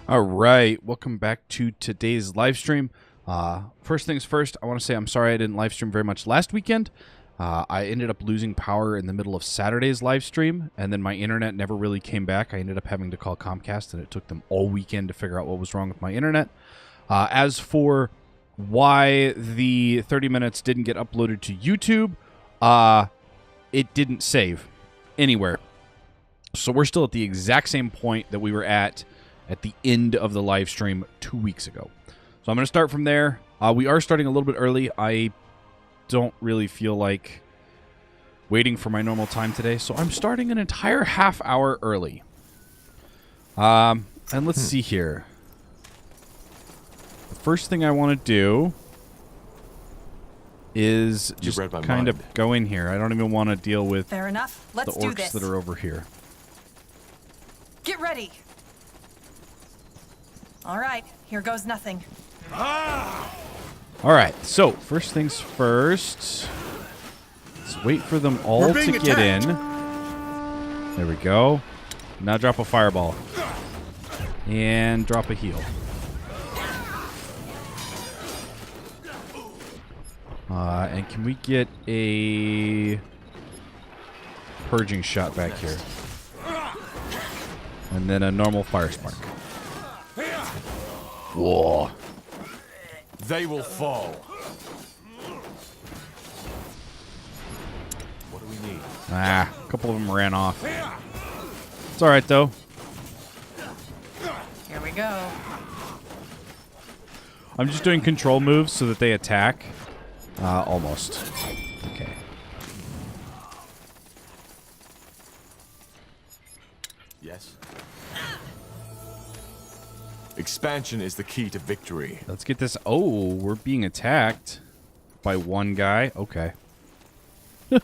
All right, welcome back to today's live stream. First things first, I want to say I'm sorry I didn't live stream very much last weekend. I ended up losing power in the middle of Saturday's live stream, and then my internet never really came back. I ended up having to call Comcast, and it took them all weekend to figure out what was wrong with my internet. As for why the 30 minutes didn't get uploaded to YouTube, it didn't save anywhere. So we're still at the exact same point that we were at the end of the live stream 2 weeks ago. So I'm going to start from there. We are starting a little bit early. I don't really feel like waiting for my normal time today, so I'm starting an entire half hour early. And let's see here. The first thing I want to do is just kind of go in here. I don't even want to deal with Fair enough. Let's the do orcs this. that are over here. Get ready. All right, here goes nothing. All right, so first things first. Let's wait for them all to get in. There we go. Now drop a fireball. And drop a heal. And can we get a purging shot back here? And then a normal fire spark. Whoa. They will fall. What do we need? A couple of them ran off. It's all right, though. Here we go. I'm just doing control moves so that they attack. Almost. Okay. Yes. Expansion is the key to victory. Let's get this. Oh, we're being attacked by one guy. Okay. Well,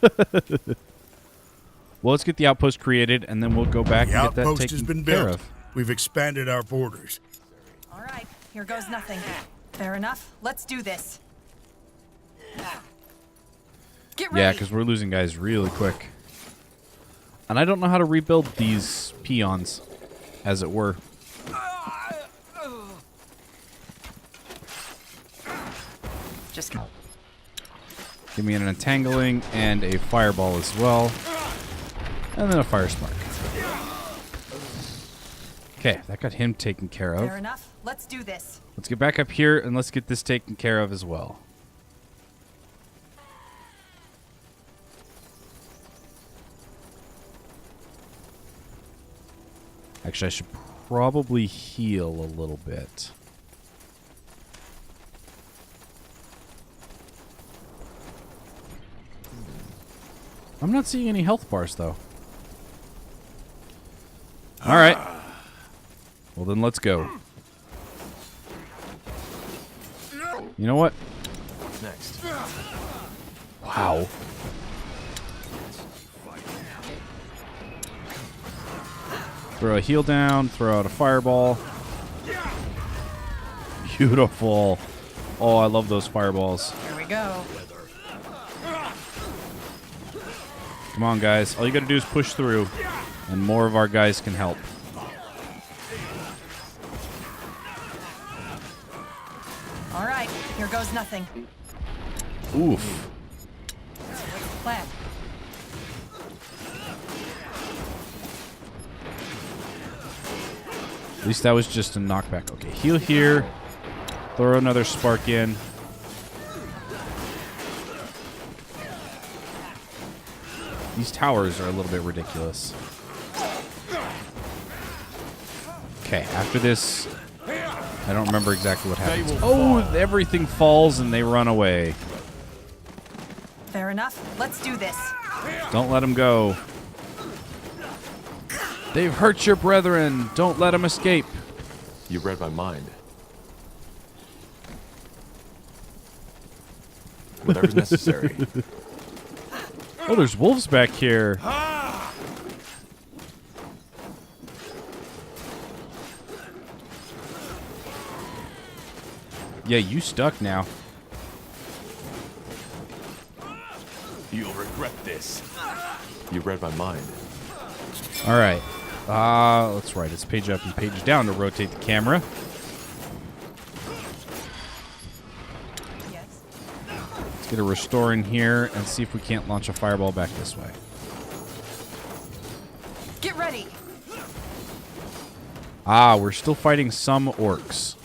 let's get the outpost created, and then we'll go back and get that taken care of. We've expanded our borders. All right, here goes nothing. Fair enough. Let's do this. Get ready. Yeah, because we're losing guys really quick. And I don't know how to rebuild these peons, as it were. Just go. Give me an entangling and a fireball as well. And then a fire spark. Okay, that got him taken care of. Fair enough. Let's do this. Let's get back up here and let's get this taken care of as well. Actually, I should probably heal a little bit. I'm not seeing any health bars, though. All right. Well, then let's go. You know what? What's next? Wow. Throw a heal down, throw out a fireball. Beautiful. Oh, I love those fireballs. Here we go. Come on, guys. All you gotta do is push through, and more of our guys can help. All right, here goes nothing. Oof. What's the plan? At least that was just a knockback. Okay, heal here. Throw another spark in. These towers are a little bit ridiculous. Okay, after this, I don't remember exactly what happens. Oh, everything falls and they run away. Fair enough. Let's do this. Don't let them go. They've hurt your brethren. Don't let them escape. You read my mind. Whatever's necessary. Oh, there's wolves back here. Yeah, you stuck now. You'll regret this. You read my mind. All right. That's right. It's page up and page down to rotate the camera. Yes. Let's get a restore in here and see if we can't launch a fireball back this way. Get ready. We're still fighting some orcs.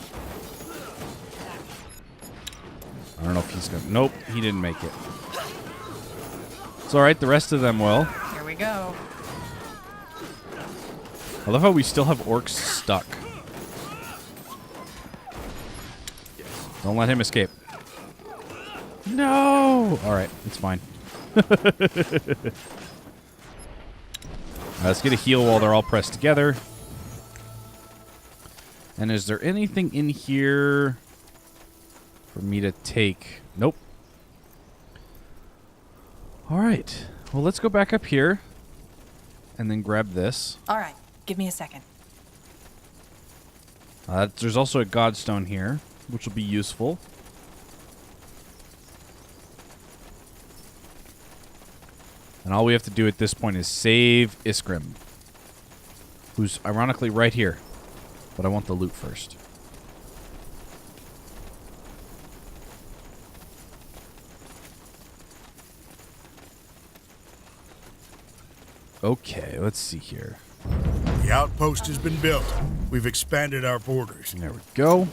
I don't know if he's gonna... Nope, he didn't make it. It's alright, the rest of them will. Here we go. I love how we still have orcs stuck. Don't let him escape. No! Alright, it's fine. Let's get a heal while they're all pressed together. And is there anything in here for me to take? Nope. Alright. Well, let's go back up here and then grab this. All right. Give me a second. There's also a godstone here, which will be useful. And all we have to do at this point is save Iskrim, who's ironically right here. But I want the loot first. Okay, let's see here. The outpost has been built. We've expanded our borders. There we go.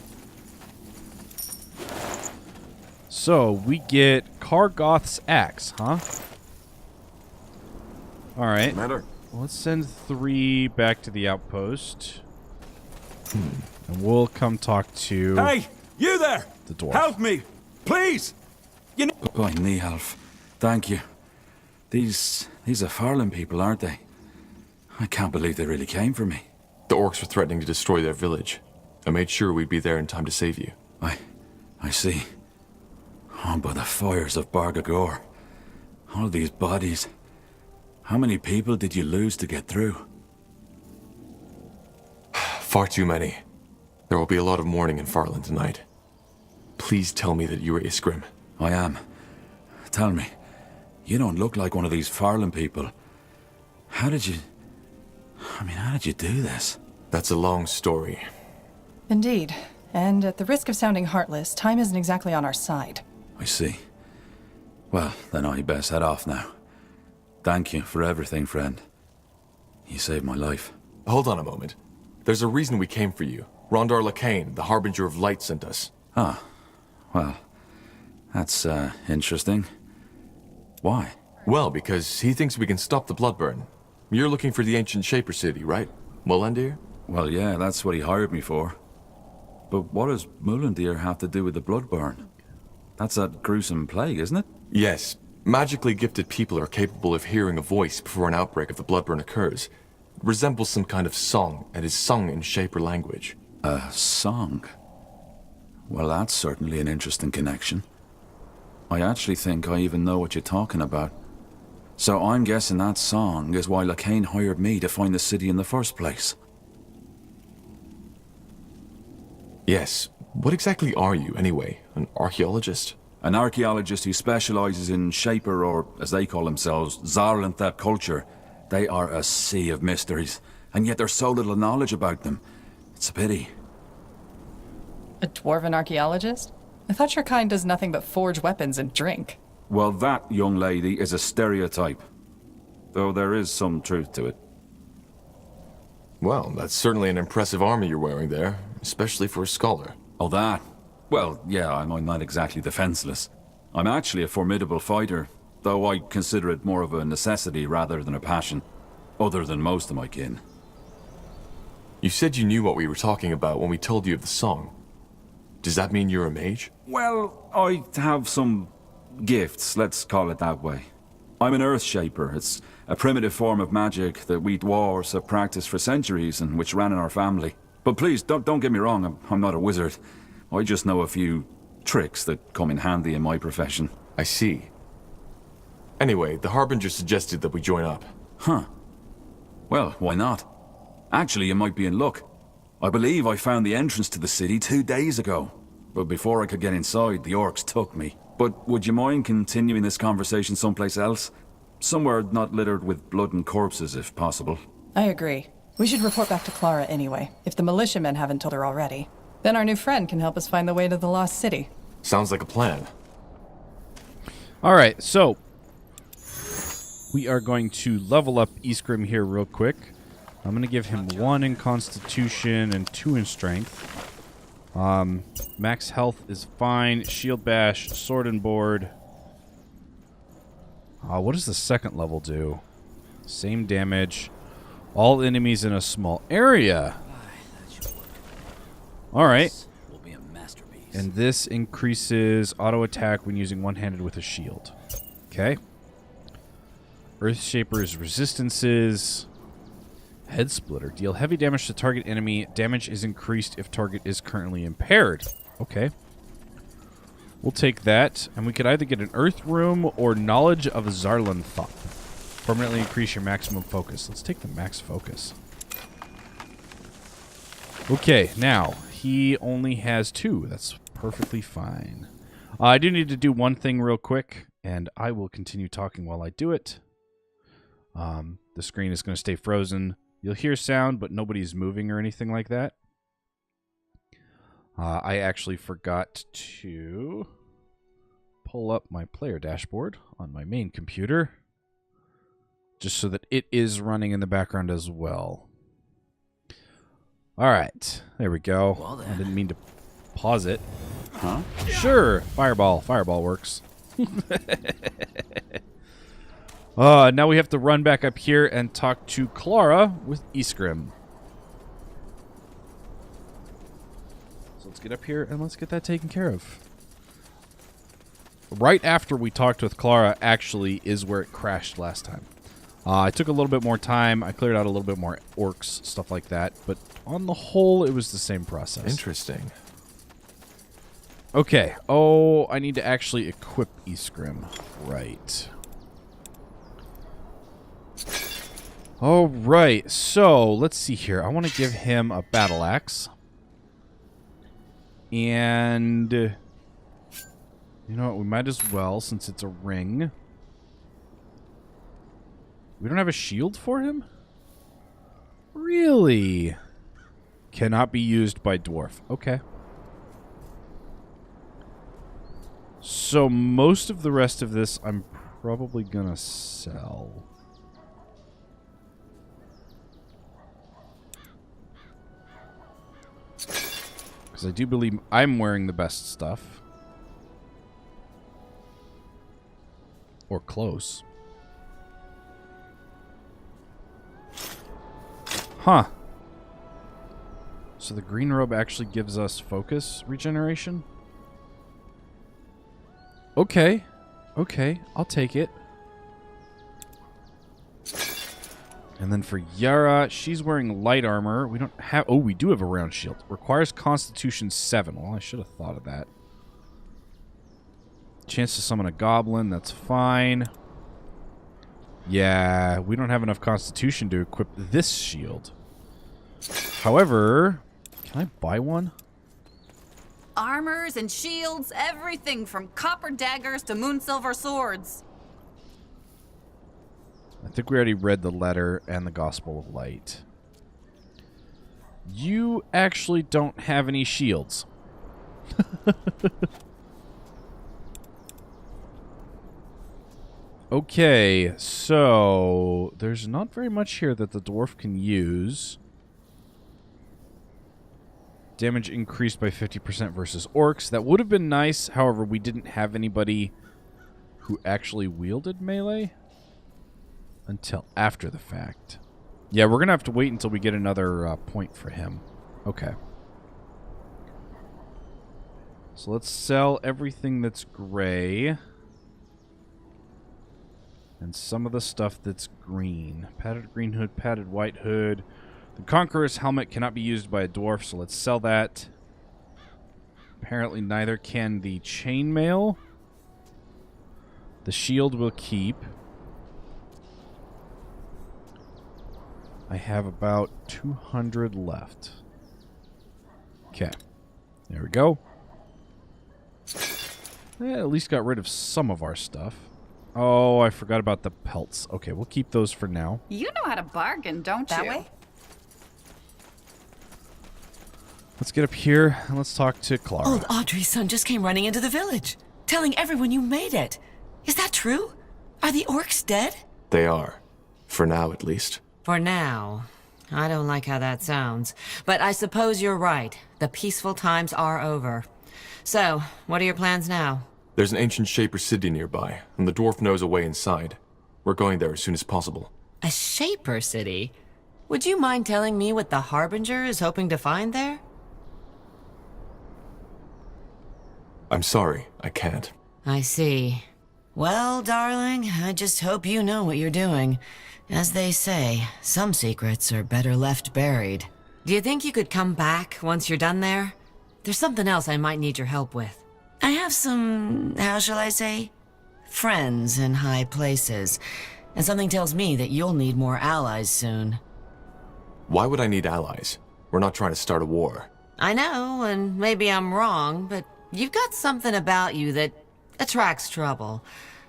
So, we get Kargoth's axe, huh? Alright. Commander. Well, let's send 3 back to the outpost. And we'll come talk to... Hey, you there! The dwarf. Help me, please! You know... By Nihalf, thank you. These are Farland people, aren't they? I can't believe they really came for me. The orcs were threatening to destroy their village. I made sure we'd be there in time to save you. I see. Oh, by the fires of Bargagor. All these bodies. How many people did you lose to get through? Far too many. There will be a lot of mourning in Farland tonight. Please tell me that you are Iskrim. I am. Tell me, you don't look like one of these Farland people. How did you do this? That's a long story. Indeed. And at the risk of sounding heartless, time isn't exactly on our side. I see. Well, then I best head off now. Thank you for everything, friend. You saved my life. Hold on a moment. There's a reason we came for you. Rondar Lacane, the Harbinger of Light, sent us. Ah, well, that's, interesting. Why? Well, because he thinks we can stop the Bloodburn. You're looking for the ancient Shaper city, right? Mullendir? Well, yeah, that's what he hired me for. But what does Mullendir have to do with the Bloodburn? That's that gruesome plague, isn't it? Yes. Magically gifted people are capable of hearing a voice before an outbreak of the Bloodburn occurs. It resembles some kind of song, and is sung in Shaper language. A song? Well, that's certainly an interesting connection. I actually think I even know what you're talking about. So I'm guessing that song is why Lacane hired me to find the city in the first place. Yes. What exactly are you, anyway? An archaeologist? An archaeologist who specializes in Shaper, or as they call themselves, Zarlanthep culture. They are a sea of mysteries, and yet there's so little knowledge about them. It's a pity. A dwarven archaeologist? I thought your kind does nothing but forge weapons and drink. Well, that, young lady, is a stereotype. Though there is some truth to it. Well, that's certainly an impressive armor you're wearing there, especially for a scholar. Oh, that? Well, yeah, I'm not exactly defenseless. I'm actually a formidable fighter, though I consider it more of a necessity rather than a passion, other than most of my kin. You said you knew what we were talking about when we told you of the song. Does that mean you're a mage? Well, I have some gifts, let's call it that way. I'm an Earth Shaper. It's a primitive form of magic that we dwarves have practiced for centuries and which ran in our family. But please, don't get me wrong, I'm not a wizard. I just know a few tricks that come in handy in my profession. I see. Anyway, the Harbinger suggested that we join up. Huh. Well, why not? Actually, you might be in luck. I believe I found the entrance to the city 2 days ago. But before I could get inside, the orcs took me. But would you mind continuing this conversation someplace else? Somewhere not littered with blood and corpses, if possible. I agree. We should report back to Clara anyway, if the militiamen haven't told her already. Then our new friend can help us find the way to the Lost City. Sounds like a plan. All right, so we are going to level up Iskrim here real quick. I'm going to give him 1 in Constitution and 2 in Strength. Max health is fine. Shield bash, sword and board. What does the second level do? Same damage. All enemies in a small area. All right. And this increases auto attack when using one-handed with a shield. Okay. Earthshaper's resistances. Head Splitter. Deal heavy damage to target enemy. Damage is increased if target is currently impaired. Okay. We'll take that. And we could either get an Earth Room or Knowledge of Zarlanthop. Permanently increase your maximum focus. Let's take the max focus. Okay, now, he only has 2. That's perfectly fine. I do need to do one thing real quick, and I will continue talking while I do it. The screen is going to stay frozen. You'll hear sound, but nobody's moving or anything like that. I actually forgot to pull up my player dashboard on my main computer, just so that it is running in the background as well. All right, there we go. Well, I didn't mean to pause it. Huh? Sure, fireball. Fireball works. Now we have to run back up here and talk to Clara with Iskrim. So let's get up here and let's get that taken care of. Right after we talked with Clara, actually, is where it crashed last time. I took a little bit more time. I cleared out a little bit more orcs, stuff like that. But on the whole, it was the same process. Interesting. Okay. Oh, I need to actually equip Iskrim. Right. All right. So, let's see here. I want to give him a battle axe. And you know what? We might as well, since it's a ring. We don't have a shield for him? Really? Cannot be used by dwarf. Okay. So most of the rest of this I'm probably gonna sell. Because I do believe I'm wearing the best stuff. Or close. Huh. So the green robe actually gives us focus regeneration? Okay. Okay, I'll take it. And then for Yara, she's wearing light armor. We don't have... Oh, we do have a round shield. Requires Constitution 7. Well, I should have thought of that. Chance to summon a goblin. That's fine. Yeah, we don't have enough Constitution to equip this shield. However, can I buy one? Armors and shields, everything from copper daggers to moonsilver swords. I think we already read the letter and the Gospel of Light. You actually don't have any shields. Okay, so there's not very much here that the dwarf can use. Damage increased by 50% versus orcs. That would have been nice. However, we didn't have anybody who actually wielded melee until after the fact. Yeah, we're going to have to wait until we get another point for him. Okay. So let's sell everything that's gray. And some of the stuff that's green. Padded green hood, padded white hood. The Conqueror's helmet cannot be used by a dwarf, so let's sell that. Apparently neither can the chainmail. The shield will keep. I have about 200 left. Okay. There we go. At least got rid of some of our stuff. Oh, I forgot about the pelts. Okay, we'll keep those for now. You know how to bargain, don't you? That way? Let's get up here and let's talk to Clara. Old Audrey's son just came running into the village, telling everyone you made it. Is that true? Are the orcs dead? They are. For now, at least. For now. I don't like how that sounds. But I suppose you're right. The peaceful times are over. So, what are your plans now? There's an ancient Shaper city nearby, and the dwarf knows a way inside. We're going there as soon as possible. A Shaper city? Would you mind telling me what the Harbinger is hoping to find there? I'm sorry, I can't. I see. Well, darling, I just hope you know what you're doing. As they say, some secrets are better left buried. Do you think you could come back once you're done there? There's something else I might need your help with. I have some, how shall I say, friends in high places. And something tells me that you'll need more allies soon. Why would I need allies? We're not trying to start a war. I know, and maybe I'm wrong, but you've got something about you that attracts trouble.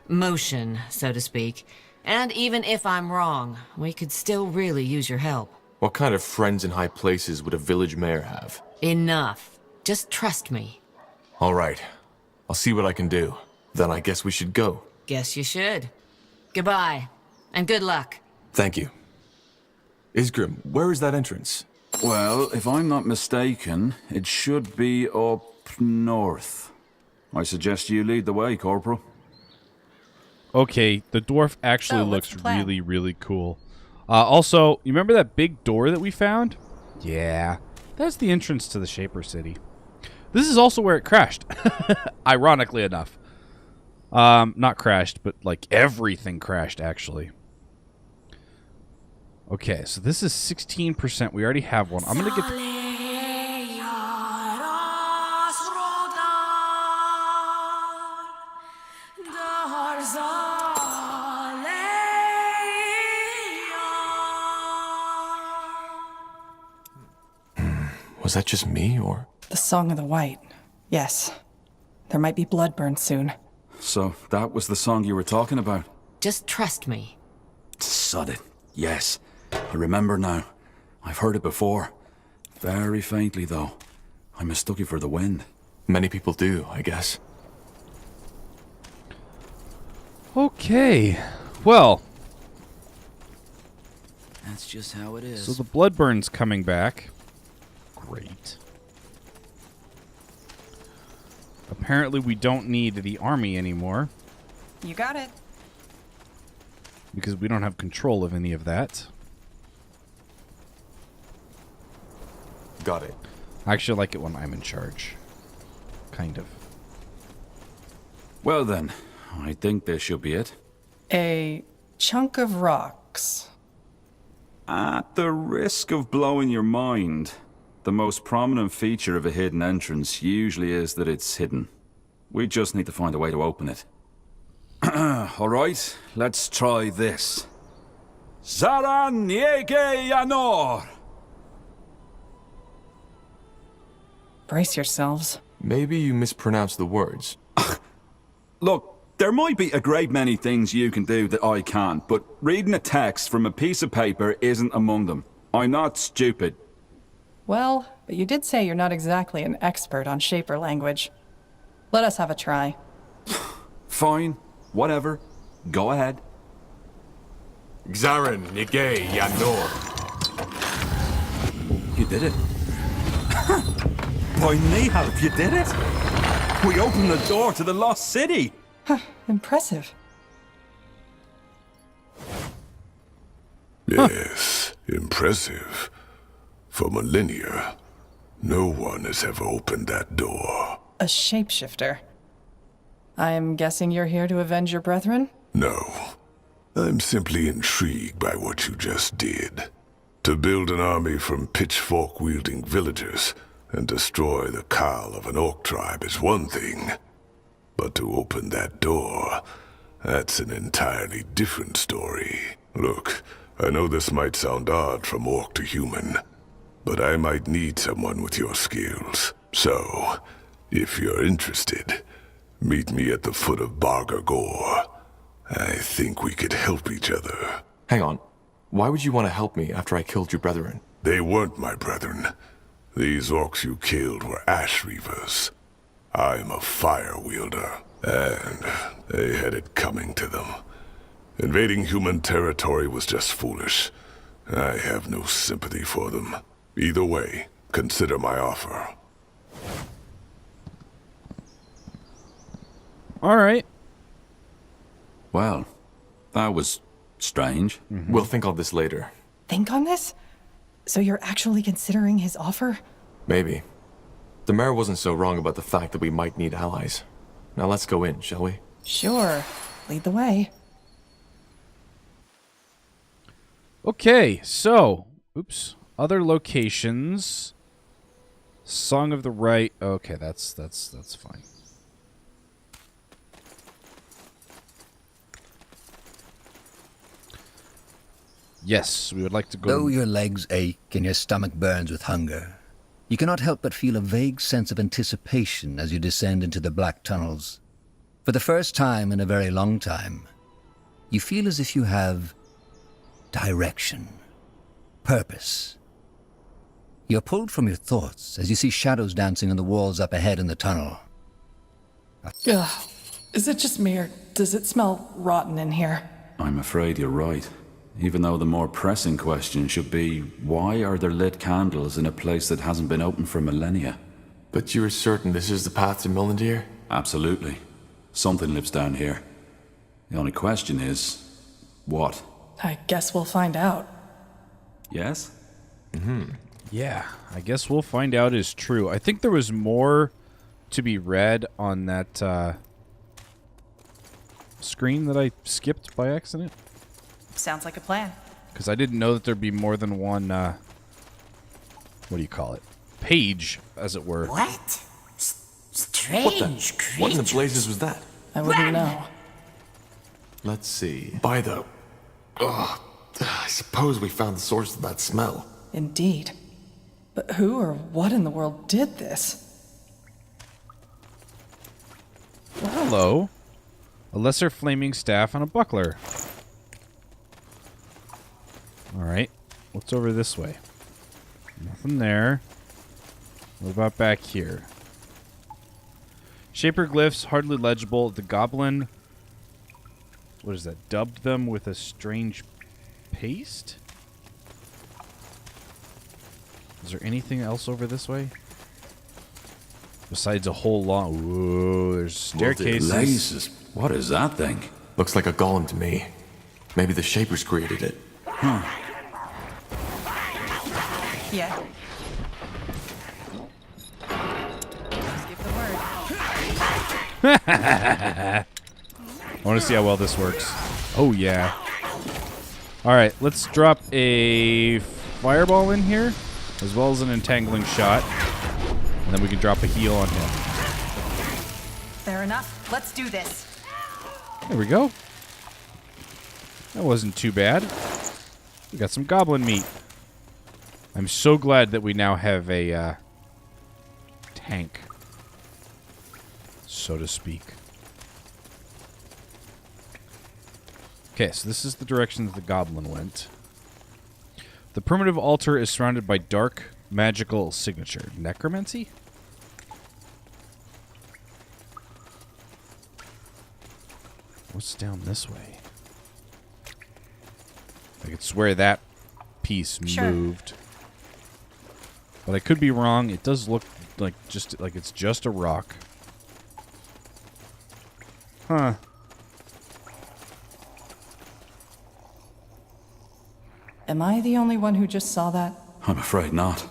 Motion, so to speak. And even if I'm wrong, we could still really use your help. What kind of friends in high places would a village mayor have? Enough. Just trust me. All right. I'll see what I can do. Then I guess we should go. Guess you should. Goodbye, and good luck. Thank you. Isgrim, where is that entrance? Well, if I'm not mistaken, it should be up north. I suggest you lead the way, Corporal. Okay, the dwarf actually So, what's looks the plan? really, really cool. Also, you remember that big door that we found? Yeah, that's the entrance to the Shaper City. This is also where it crashed, ironically enough. Not crashed, but like everything crashed, actually. Okay, so this is 16%. We already have one. I'm going to get... Was that just me, or...? The Song of the White. Yes. There might be bloodburn soon. So, that was the song you were talking about? Just trust me. Sod it. Yes. I remember now. I've heard it before. Very faintly, though. I mistook you for the wind. Many people do, I guess. Okay, well... That's just how it is. So the bloodburn's coming back. Great. Apparently we don't need the army anymore. You got it. Because we don't have control of any of that. Got it. I actually like it when I'm in charge. Kind of. Well then, I think this should be it. A chunk of rocks. At the risk of blowing your mind, the most prominent feature of a hidden entrance usually is that it's hidden. We just need to find a way to open it. Alright, let's try this. Zaran Yege Yanor! Brace yourselves. Maybe you mispronounced the words. Look, there might be a great many things you can do that I can't, but reading a text from a piece of paper isn't among them. I'm not stupid. Well, but you did say you're not exactly an expert on Shaper language. Let us have a try. Fine, whatever. Go ahead. Xaren Nige Yanor. You did it. By Nihal, you did it! We opened the door to the lost city! Impressive. Yes, impressive. For millennia, no one has ever opened that door. A shapeshifter. I'm guessing you're here to avenge your brethren? No. I'm simply intrigued by what you just did. To build an army from pitchfork-wielding villagers and destroy the Khal of an orc tribe is one thing. But to open that door, that's an entirely different story. Look, I know this might sound odd from orc to human, but I might need someone with your skills. So, if you're interested, meet me at the foot of Barga Gore. I think we could help each other. Hang on. Why would you want to help me after I killed your brethren? They weren't my brethren. These orcs you killed were ash reavers. I'm a fire wielder, and they had it coming to them. Invading human territory was just foolish. I have no sympathy for them. Either way, consider my offer. All right. Well, that was strange. We'll think on this later. Think on this? So you're actually considering his offer? Maybe. The mayor wasn't so wrong about the fact that we might need allies. Now let's go in, shall we? Sure. Lead the way. Okay, so, oops, other locations. Song of the Right. Okay, that's fine. Yes, we would like to go. Though your legs ache and your stomach burns with hunger, you cannot help but feel a vague sense of anticipation as you descend into the black tunnels. For the first time in a very long time, you feel as if you have direction, purpose. You're pulled from your thoughts as you see shadows dancing on the walls up ahead in the tunnel. Ugh. Is it just me, or does it smell rotten in here? I'm afraid you're right. Even though the more pressing question should be, why are there lit candles in a place that hasn't been open for millennia? But you're certain this is the path to Millendeer? Absolutely. Something lives down here. The only question is, what? I guess we'll find out. Yes? Yeah, I guess we'll find out is true. I think there was more to be read on that screen that I skipped by accident. Sounds like a plan. Because I didn't know that there'd be more than one, what do you call it? Page, as it were. What? Strange creature. What in the blazes was that? I wouldn't know. Let's see. By the... Ugh. I suppose we found the source of that smell. Indeed. But who or what in the world did this? Well, hello. A lesser flaming staff and a buckler. Alright. What's over this way? Nothing there. What about back here? Shaper glyphs, hardly legible. The goblin... What is that? Dubbed them with a strange paste? Is there anything else over this way? Besides a whole long... Whoa, there's staircases. What is that thing? Looks like a golem to me. Maybe the Shapers created it. Huh. Yeah. Just give the word. I want to see how well this works. Oh, yeah. Alright, let's drop a fireball in here, as well as an entangling shot. And then we can drop a heal on him. Fair enough. Let's do this. There we go. That wasn't too bad. We got some goblin meat. I'm so glad that we now have a tank, so to speak. Okay, so this is the direction that the goblin went. The primitive altar is surrounded by dark magical signature. Necromancy? What's down this way? I could swear that piece moved. But I could be wrong. It does look like it's just a rock. Huh. Am I the only one who just saw that? I'm afraid not.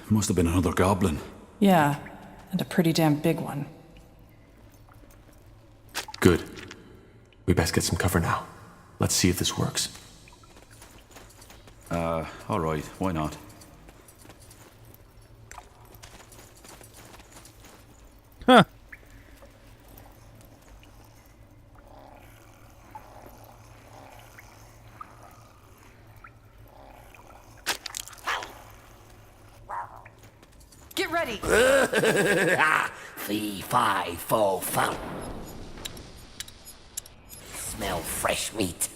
Must have been another goblin. Yeah, and a pretty damn big one. Good. We best get some cover now. Let's see if this works. Alright, why not? Huh. Get ready! Fee, fi, fo, fum. Smell fresh meat.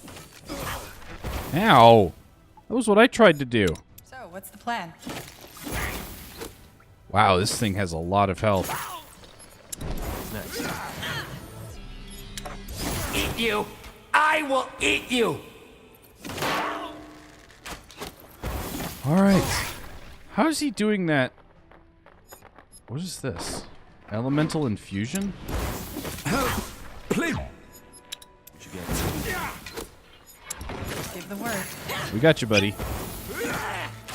Ow. That was what I tried to do. So, what's the plan? Wow, this thing has a lot of health. Next. Eat you! I will eat you! Alright. How is he doing that? What is this? Elemental infusion? Please. Give the word. We got you, buddy.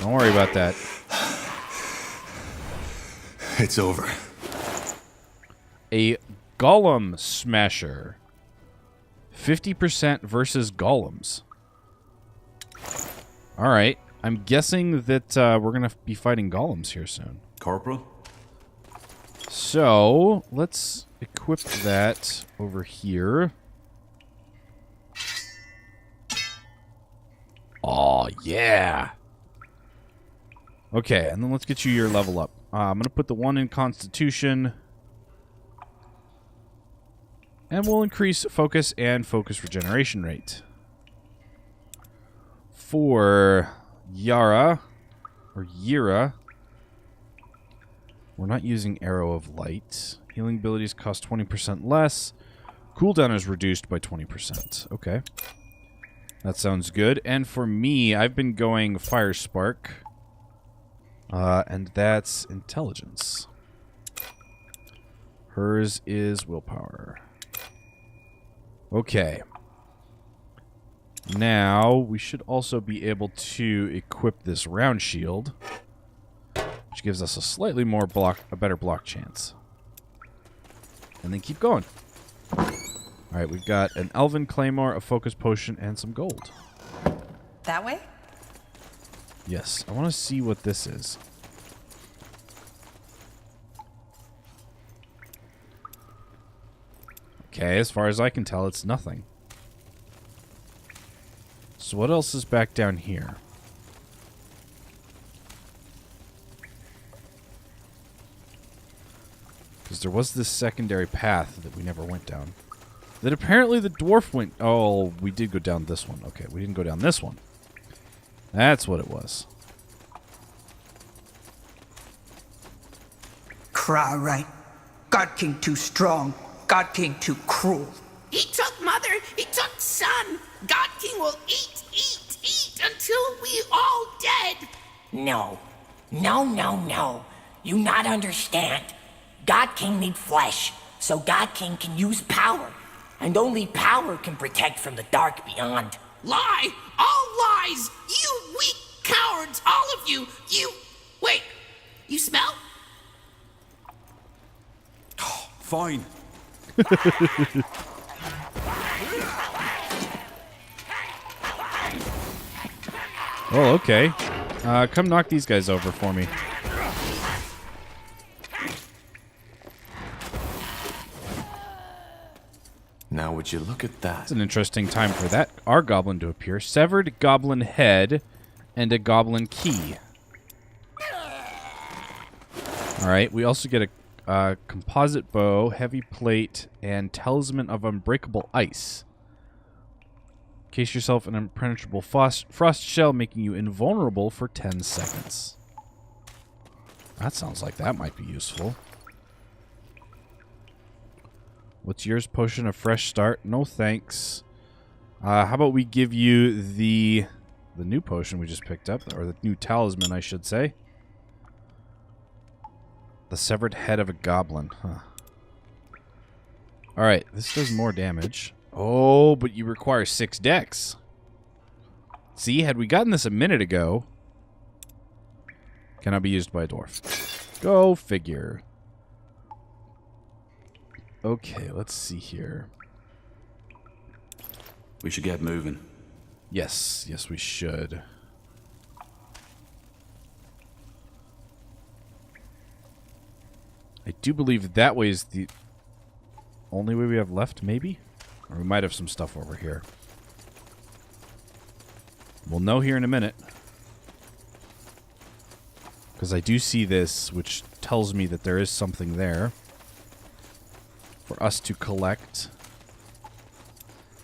Don't worry about that. It's over. A golem smasher. 50% versus golems. Alright. I'm guessing that we're going to be fighting golems here soon. Corporal? So, let's equip that over here. Oh, yeah. Okay, and then let's get you your level up. I'm going to put the 1 in Constitution. And we'll increase focus and focus regeneration rate. For Yara, or Yira, we're not using Arrow of Light. Healing abilities cost 20% less. Cooldown is reduced by 20%. Okay. That sounds good. And for me, I've been going Fire Spark. And that's Intelligence. Hers is Willpower. Okay. Now, we should also be able to equip this round shield, which gives us a slightly more a better block chance. And then keep going. Alright, we've got an Elven Claymore, a Focus Potion, and some gold. That way? Yes, I want to see what this is. Okay, as far as I can tell, it's nothing. So what else is back down here? Because there was this secondary path that we never went down. That apparently the dwarf went... Oh, we did go down this one. Okay, we didn't go down this one. That's what it was. Cry right. God King too strong. God King too cruel. He took mother, he took son. God King will eat until we all dead. No. No. You not understand. God King need flesh, so God King can use power. And only power can protect from the dark beyond. Lie! All lies! You weak cowards, all of you! You... Wait, you smell? Fine. Oh, okay. Come knock these guys over for me. Now would you look at that? It's an interesting time for that our goblin to appear. Severed goblin head and a goblin key. Alright, we also get a composite bow, heavy plate, and talisman of unbreakable ice. Case yourself in an impenetrable frost shell, making you invulnerable for 10 seconds. That sounds like that might be useful. What's yours? Potion of fresh start? No thanks. How about we give you the new potion we just picked up, or the new talisman, I should say. The severed head of a goblin. Huh. Alright, this does more damage. Oh, but you require 6 dex. See, had we gotten this a minute ago... Cannot be used by a dwarf. Go figure. Okay, let's see here. We should get moving. Yes, we should. I do believe that way is the only way we have left, maybe? Or we might have some stuff over here. We'll know here in a minute. Because I do see this, which tells me that there is something there for us to collect.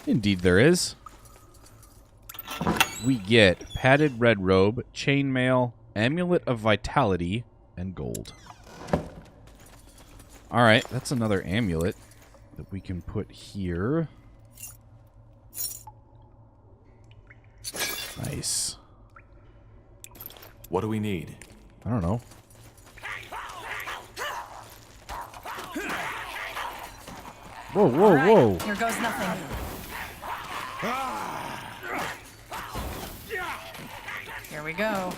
Indeed there is. We get padded red robe, chainmail, amulet of vitality, and gold. All right, that's another amulet that we can put here. Nice. What do we need? I don't know. Whoa, whoa, All right, whoa. Here goes nothing. Here we go.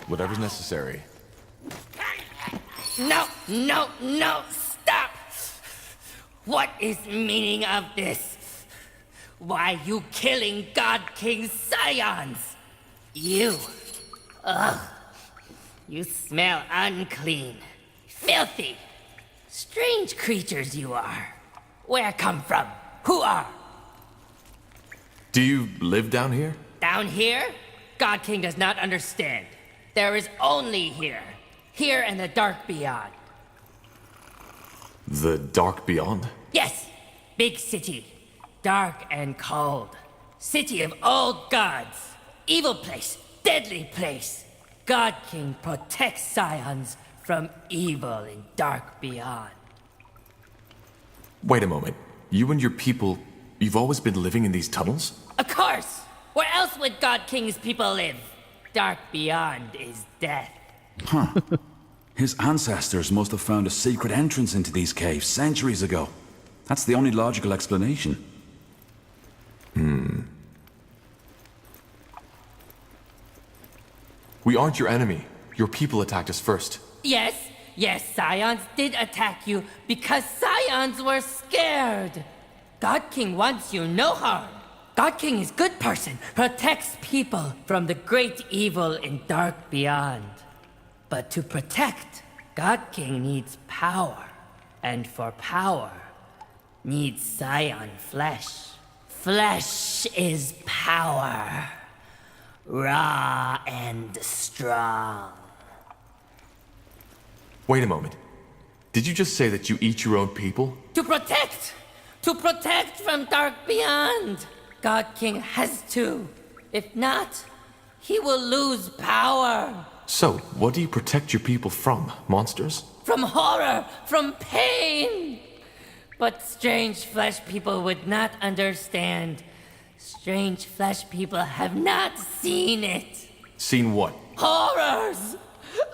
Whatever's necessary. No, no, no, stop! What is meaning of this? Why you killing God King Scions? You. Ugh. You smell unclean. Filthy. Strange creatures you are. Where come from? Who are? Do you live down here? Down here? God King does not understand. There is only here. Here and the dark beyond. The dark beyond? Yes! Big city. Dark and cold. City of old gods. Evil place. Deadly place. God King protects Scions from evil in dark beyond. Wait a moment. You and your people, you've always been living in these tunnels? Of course! Where else would God King's people live? Dark beyond is death. Huh. His ancestors must have found a secret entrance into these caves centuries ago. That's the only logical explanation. We aren't your enemy. Your people attacked us first. Yes, Scions did attack you because Scions were scared. God King wants you no harm. God King is good person, protects people from the great evil in dark beyond. But to protect, God King needs power. And for power, needs Scion flesh. Flesh is power. Raw and strong. Wait a moment. Did you just say that you eat your own people? To protect! To protect from dark beyond! God King has to. If not, he will lose power. So, what do you protect your people from? Monsters? From horror, from pain. But strange flesh people would not understand. Strange flesh people have not seen it. Seen what? Horrors!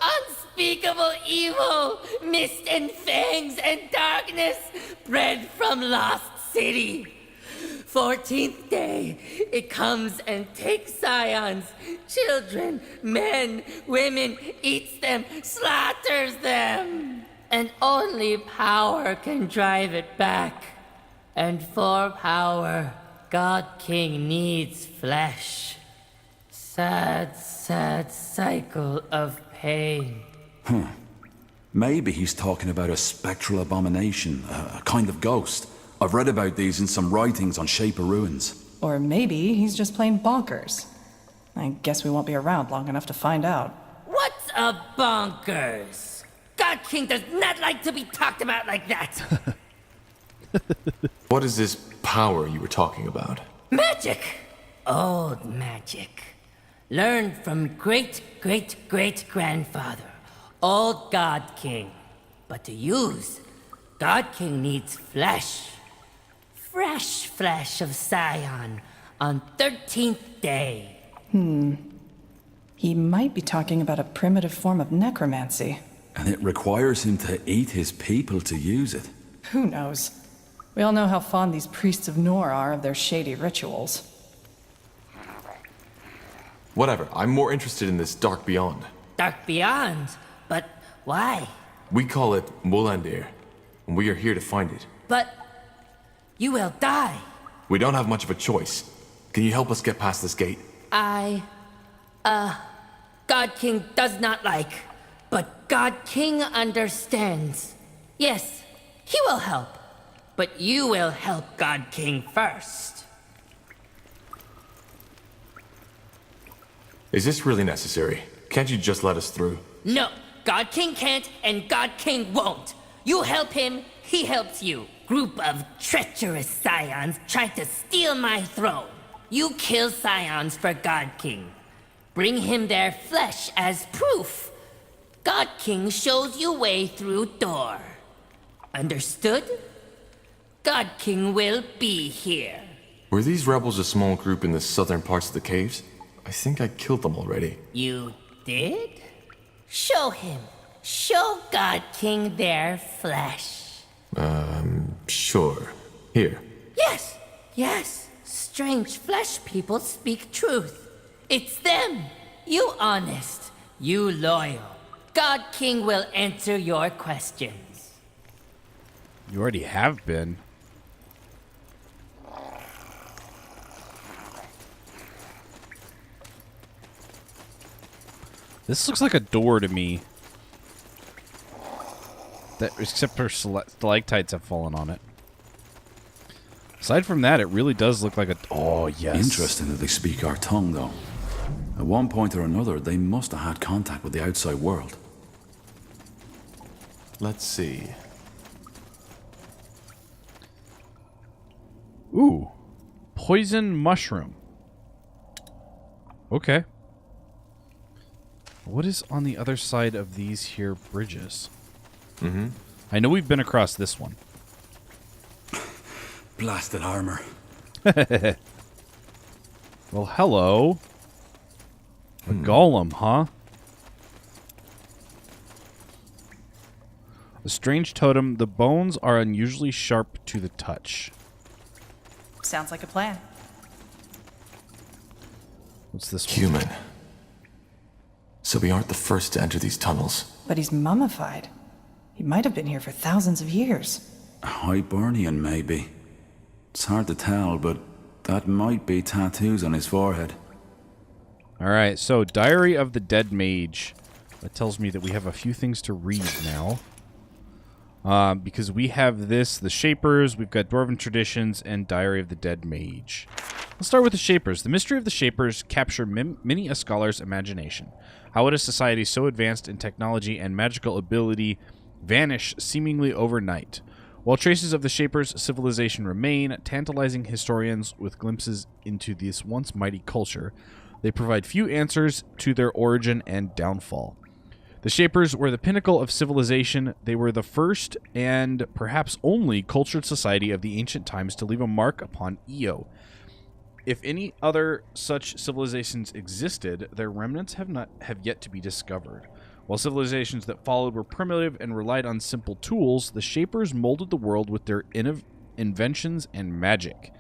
Unspeakable evil, mist and fangs and darkness bred from lost city. 14th day, it comes and takes Scions, children, men, women, eats them, slaughters them. And only power can drive it back. And for power, God King needs flesh. Sad, sad cycle of pain. Maybe he's talking about a spectral abomination, a kind of ghost. I've read about these in some writings on Shape of Ruins. Or maybe he's just plain bonkers. I guess we won't be around long enough to find out. What's a bonkers? God King does not like to be talked about like that. What is this power you were talking about? Magic! Old magic. Learned from great-great-great-grandfather. Old God King. But to use, God King needs flesh. Fresh flesh of Scion on 13th day. He might be talking about a primitive form of necromancy. And it requires him to eat his people to use it. Who knows? We all know how fond these priests of SWTOR are of their shady rituals. Whatever, I'm more interested in this dark beyond. Dark beyond? But why? We call it Molandir, and we are here to find it. But you will die. We don't have much of a choice. Can you help us get past this gate? God King does not like, but God King understands. Yes, he will help, but you will help God King first. Is this really necessary? Can't you just let us through? No, God King can't, and God King won't. You help him, he helps you. Group of treacherous Scions tried to steal my throne. You kill Scions for God King. Bring him their flesh as proof. God King shows you way through door. Understood? God King will be here. Were these rebels a small group in the southern parts of the caves? I think I killed them already. You did? Show him. Show God King their flesh. Sure. Here. Yes, yes. Strange flesh people speak truth. It's them. You honest. You loyal. God King will answer your questions. You already have been. This looks like a door to me. Except for stalactites have fallen on it. Aside from that, it really does look like a... Oh, yes. Interesting that they speak our tongue, though. At one point or another, they must have had contact with the outside world. Let's see. Ooh. Poison mushroom. Okay. What is on the other side of these here bridges? Mm-hmm. I know we've been across this one. Blasted armor. Well, hello. A golem, huh? A strange totem. The bones are unusually sharp to the touch. Sounds like a plan. What's this one? Human. So we aren't the first to enter these tunnels. But he's mummified. He might have been here for thousands of years. Hibernian, maybe. It's hard to tell, but that might be tattoos on his forehead. Alright, so Diary of the Dead Mage. That tells me that we have a few things to read now. Because we have this, the Shapers, we've got Dwarven Traditions, and Diary of the Dead Mage. Let's start with the Shapers. The mystery of the Shapers capture many a scholar's imagination. How would a society so advanced in technology and magical ability vanish seemingly overnight? While traces of the Shapers' civilization remain, tantalizing historians with glimpses into this once mighty culture, they provide few answers to their origin and downfall. The Shapers were the pinnacle of civilization. They were the first and perhaps only cultured society of the ancient times to leave a mark upon Io. If any other such civilizations existed, their remnants have yet to be discovered. While civilizations that followed were primitive and relied on simple tools, the Shapers molded the world with their inventions and magic.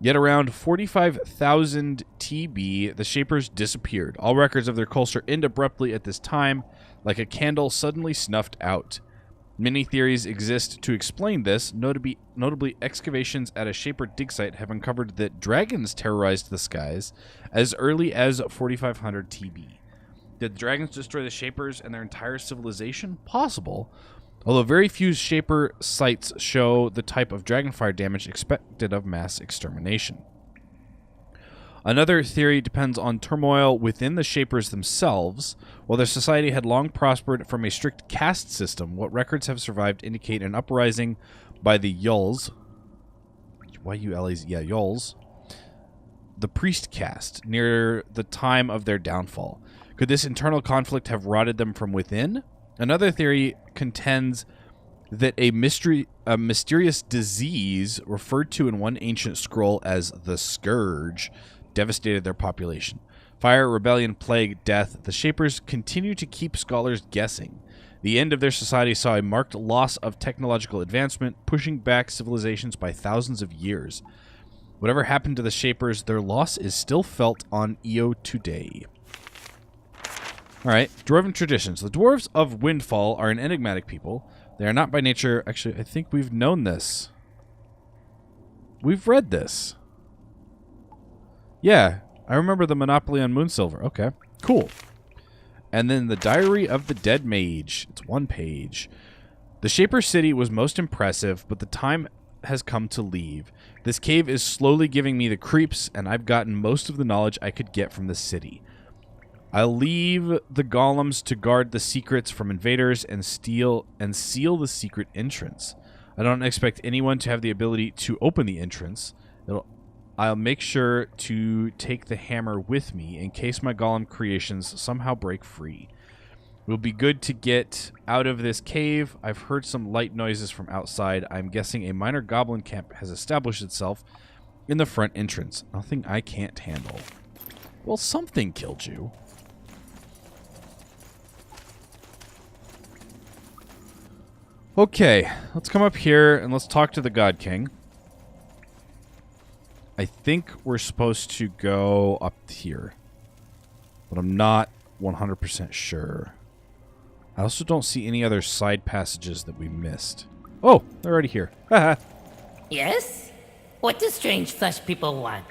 Yet around 45,000 TB, the Shapers disappeared. All records of their culture end abruptly at this time, like a candle suddenly snuffed out. Many theories exist to explain this. Notably, excavations at a Shaper dig site have uncovered that dragons terrorized the skies as early as 4500 TB. Did the dragons destroy the Shapers and their entire civilization? Possible. Although very few Shaper sites show the type of dragonfire damage expected of mass extermination. Another theory depends on turmoil within the Shapers themselves. While their society had long prospered from a strict caste system, what records have survived indicate an uprising by the Yulls. Y-U-L-E-S, yeah, Yulls. The priest caste, near the time of their downfall. Could this internal conflict have rotted them from within? Another theory contends that a mysterious disease, referred to in one ancient scroll as the Scourge, devastated their population. Fire, rebellion, plague, death. The Shapers continue to keep scholars guessing. The end of their society saw a marked loss of technological advancement, pushing back civilizations by thousands of years. Whatever happened to the Shapers, their loss is still felt on Io today. Alright, Dwarven Traditions. The Dwarves of Windfall are an enigmatic people. They are not by nature... Actually, I think we've known this. We've read this. Yeah, I remember the Monopoly on Moonsilver. Okay, cool. And then the Diary of the Dead Mage. It's one page. The Shaper City was most impressive, but the time has come to leave. This cave is slowly giving me the creeps, and I've gotten most of the knowledge I could get from the city. I'll leave the golems to guard the secrets from invaders and seal the secret entrance. I don't expect anyone to have the ability to open the entrance. I'll make sure to take the hammer with me in case my golem creations somehow break free. We'll be good to get out of this cave. I've heard some light noises from outside. I'm guessing a minor goblin camp has established itself in the front entrance. Nothing I can't handle. Well, something killed you. Okay, let's come up here and let's talk to the God King. I think we're supposed to go up here, but I'm not 100% sure. I also don't see any other side passages that we missed. Oh, they're already here. Haha. Yes? What do strange flesh people want?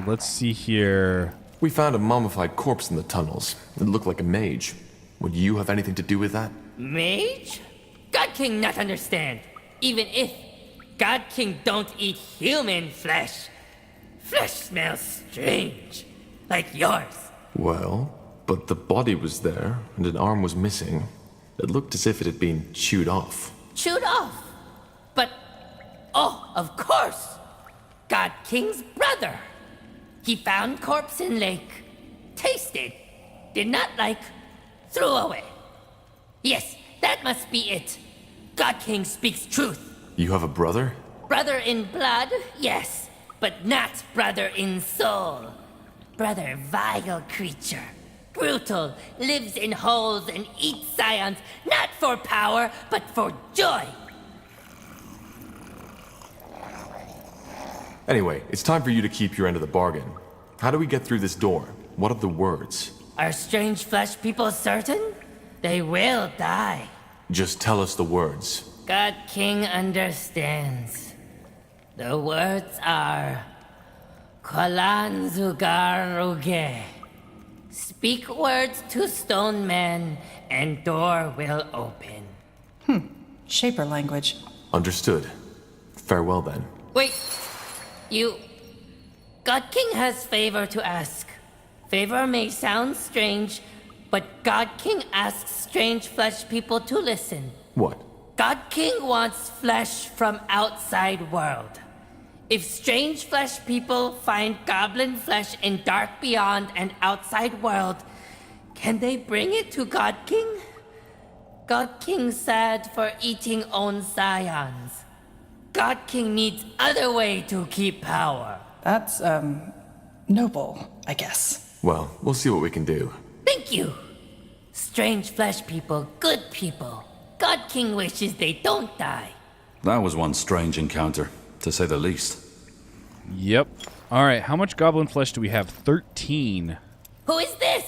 Let's see here. We found a mummified corpse in the tunnels. It looked like a mage. Would you have anything to do with that? Mage? God King not understand. Even if God King don't eat human flesh. Flesh smells strange. Like yours. Well, but the body was there, and an arm was missing. It looked as if it had been chewed off. Chewed off. But, oh, of course. God King's brother. He found corpse in lake. Tasted. Did not like. Threw away. Yes, that must be it. God King speaks truth. You have a brother? Brother in blood, yes. But not brother in soul. Brother vile creature. Brutal, lives in holes and eats scions, not for power, but for joy. Anyway, it's time for you to keep your end of the bargain. How do we get through this door? What of the words? Are strange flesh people certain? They will die. Just tell us the words. God King understands. The words are... Kolan Zugar Uge. Speak words to stone men, and door will open. Shaper language. Understood. Farewell then. Wait, you... God King has favor to ask. Favor may sound strange, but God King asks strange flesh people to listen. What? God King wants flesh from outside world. If strange flesh people find goblin flesh in dark beyond and outside world, can they bring it to God King? God King sad for eating own scions. God King needs other way to keep power. That's, noble, I guess. Well, we'll see what we can do. Thank you. Strange flesh people, good people. God King wishes they don't die. That was one strange encounter, to say the least. Yep. All right, how much goblin flesh do we have? 13. Who is this?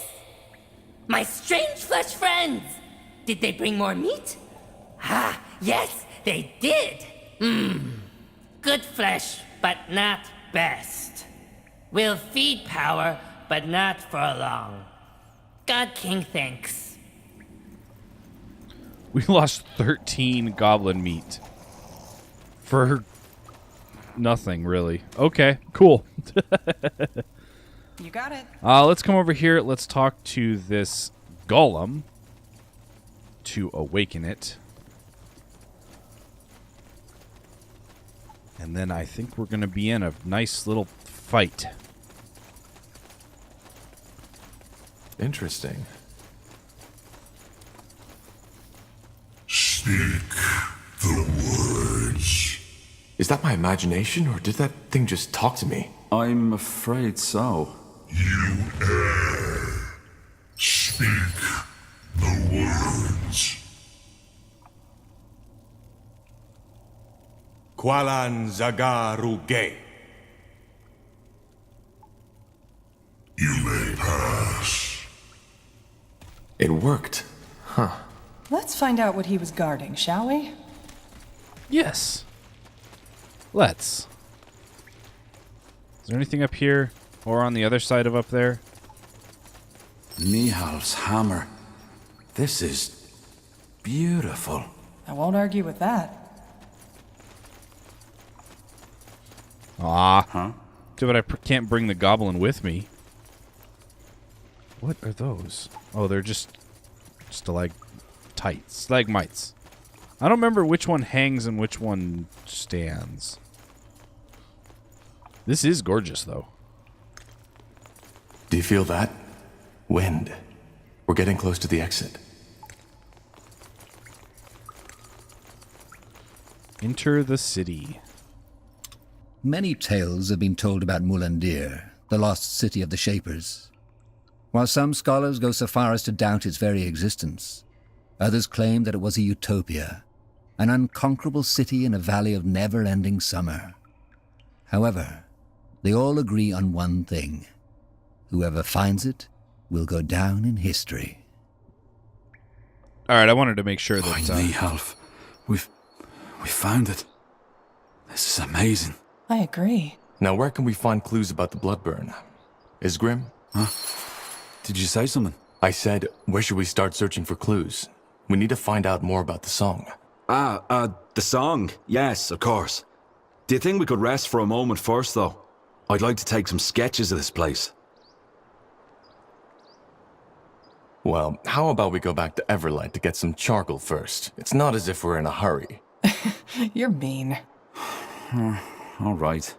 My strange flesh friends. Did they bring more meat? Ah, yes, they did. Good flesh, but not best. We'll feed power, but not for long. God King thanks. We lost 13 goblin meat. For nothing, really. Okay, cool. You got it. Let's come over here. Let's talk to this golem to awaken it. And then I think we're going to be in a nice little fight. Interesting. Speak the words. Is that my imagination, or did that thing just talk to me? I'm afraid so. You err. Speak the words. Kwalan Zagaruge. You may pass. It worked. Huh. Let's find out what he was guarding, shall we? Yes. Let's. Is there anything up here or on the other side of up there? Nihal's hammer. This is beautiful. I won't argue with that. Huh? Too bad I can't bring the goblin with me. What are those? Oh, they're just stalagmites. I don't remember which one hangs and which one stands. This is gorgeous, though. Do you feel that? Wind. We're getting close to the exit. Enter the city. Many tales have been told about Mulandir, the lost city of the Shapers. While some scholars go so far as to doubt its very existence, others claim that it was a utopia, an unconquerable city in a valley of never-ending summer. However, they all agree on one thing. Whoever finds it will go down in history. All right, I wanted to make sure that... Finally, Half. We found it. This is amazing. I agree. Now, where can we find clues about the Bloodburn? Isgrim? Huh? Did you say something? I said, where should we start searching for clues? We need to find out more about the song. The song. Yes, of course. Do you think we could rest for a moment first, though? I'd like to take some sketches of this place. Well, how about we go back to Everlight to get some charcoal first? It's not as if we're in a hurry. You're mean. All right.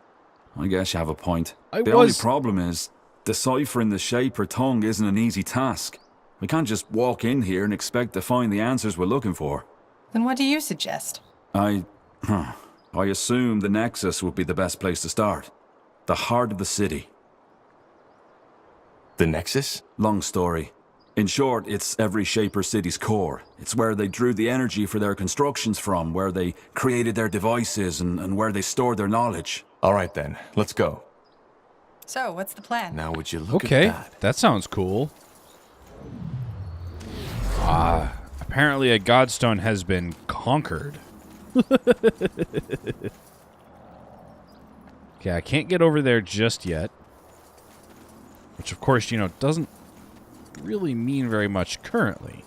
I guess you have a point. The only problem is, deciphering the Shaper tongue isn't an easy task. We can't just walk in here and expect to find the answers we're looking for. Then what do you suggest? I assume the Nexus would be the best place to start. The heart of the city. The Nexus? Long story. In short, it's every Shaper city's core. It's where they drew the energy for their constructions from, where they created their devices, and where they stored their knowledge. All right then, let's go. So, what's the plan? Now would you look Okay, at that? that sounds cool. Apparently a godstone has been conquered. Okay, I can't get over there just yet. Which, of course, you know, doesn't really mean very much currently.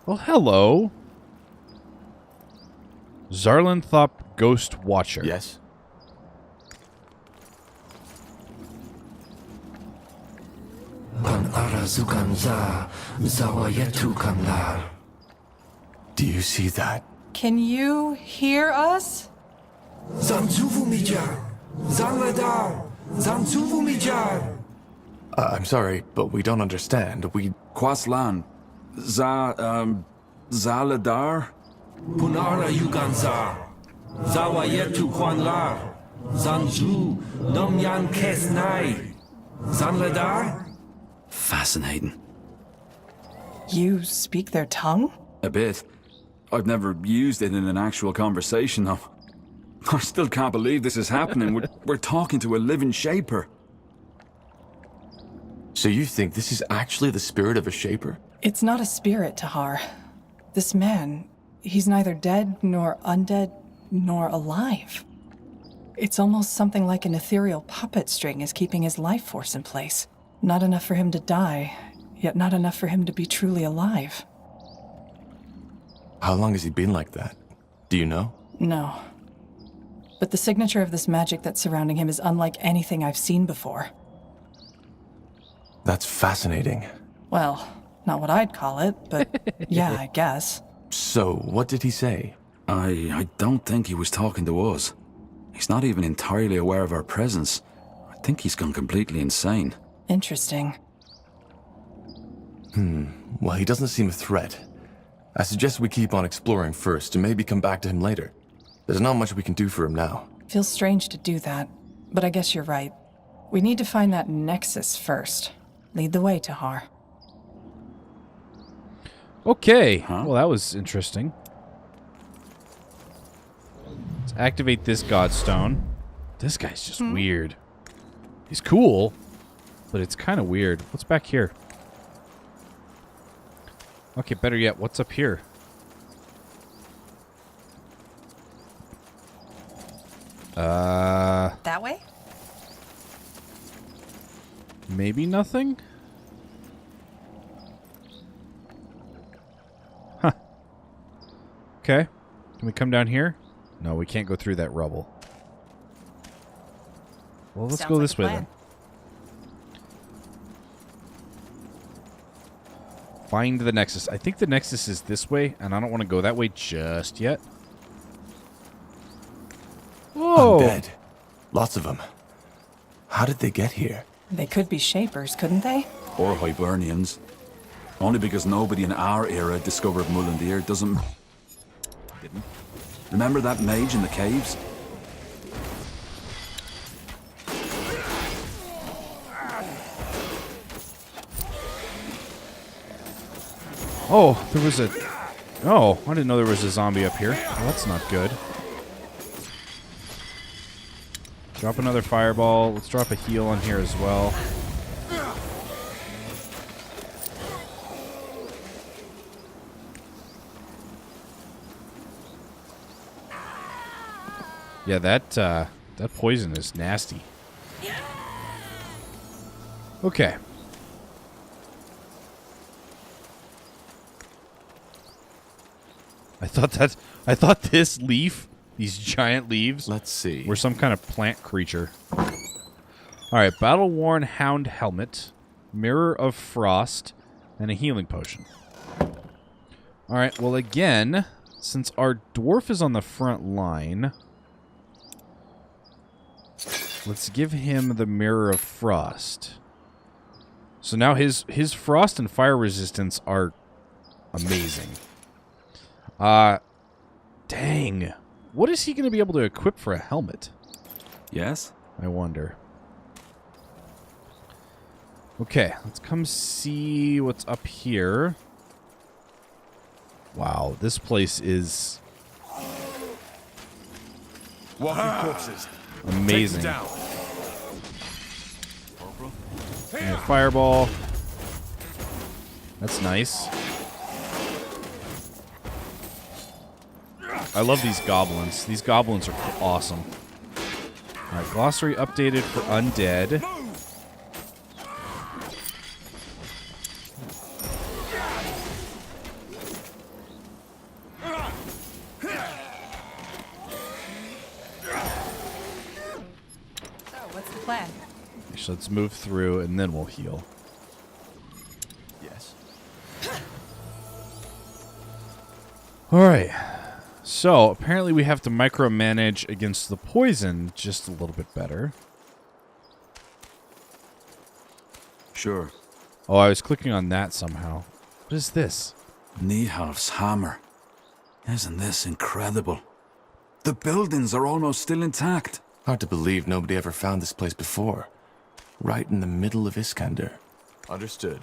Well, hello. Zarlanthop Ghost Watcher. Yes? Do you see that? Can you hear us? I'm sorry, but we don't understand. Quaslan. Zaladar? Punara Yuganzar. Zawayetu Kwanlar. Zanju. Nomyan Kesnai. Zanladar? Fascinating. You speak their tongue? A bit. I've never used it in an actual conversation, though. I still can't believe this is happening. We're talking to a living Shaper. So you think this is actually the spirit of a Shaper? It's not a spirit, Tahar. This man, he's neither dead, nor undead, nor alive. It's almost something like an ethereal puppet string is keeping his life force in place. Not enough for him to die, yet not enough for him to be truly alive. How long has he been like that? Do you know? No. But the signature of this magic that's surrounding him is unlike anything I've seen before. That's fascinating. Well, not what I'd call it, but yeah, I guess. So, what did he say? I don't think he was talking to us. He's not even entirely aware of our presence. I think he's gone completely insane. Interesting. Well, he doesn't seem a threat. I suggest we keep on exploring first and maybe come back to him later. There's not much we can do for him now. Feels strange to do that, but I guess you're right. We need to find that Nexus first. Lead the way, Tahar. Okay. Well, that was interesting. Let's activate this godstone. This guy's just weird. He's cool, but it's kind of weird. What's back here? Okay, better yet, what's up here? That way? Maybe nothing? Huh. Okay. Can we come down here? No, we can't go through that rubble. Well, let's go this way then. Find the Nexus. I think the Nexus is this way, and I don't want to go that way just yet. Whoa! Undead. Lots of them. How did they get here? They could be Shapers, couldn't they? Or Hibernians. Only because nobody in our era discovered Mullendeer doesn't... Didn't. Remember that mage in the caves? Oh, there was a... Oh, I didn't know there was a zombie up here. Well, that's not good. Drop another fireball. Let's drop a heal on here as well. Yeah, that poison is nasty. Okay. I thought this leaf, these giant leaves, let's see, were some kind of plant creature. All right, battle-worn hound helmet, mirror of frost, and a healing potion. All right, well again, since our dwarf is on the front line, let's give him the mirror of frost. So now his frost and fire resistance are amazing. Dang. What is he going to be able to equip for a helmet? Yes? I wonder. Okay, let's come see what's up here. Wow, this place is Walking corpses. amazing. Take them down. And a fireball. That's nice. I love these goblins. These goblins are awesome. Alright, glossary updated for undead. So, what's the plan? So let's move through and then we'll heal. Yes. Alright. So, apparently we have to micromanage against the poison just a little bit better. Sure. Oh, I was clicking on that somehow. What is this? Niehalf's hammer. Isn't this incredible? The buildings are almost still intact. Hard to believe nobody ever found this place before. Right in the middle of Iskander. Understood.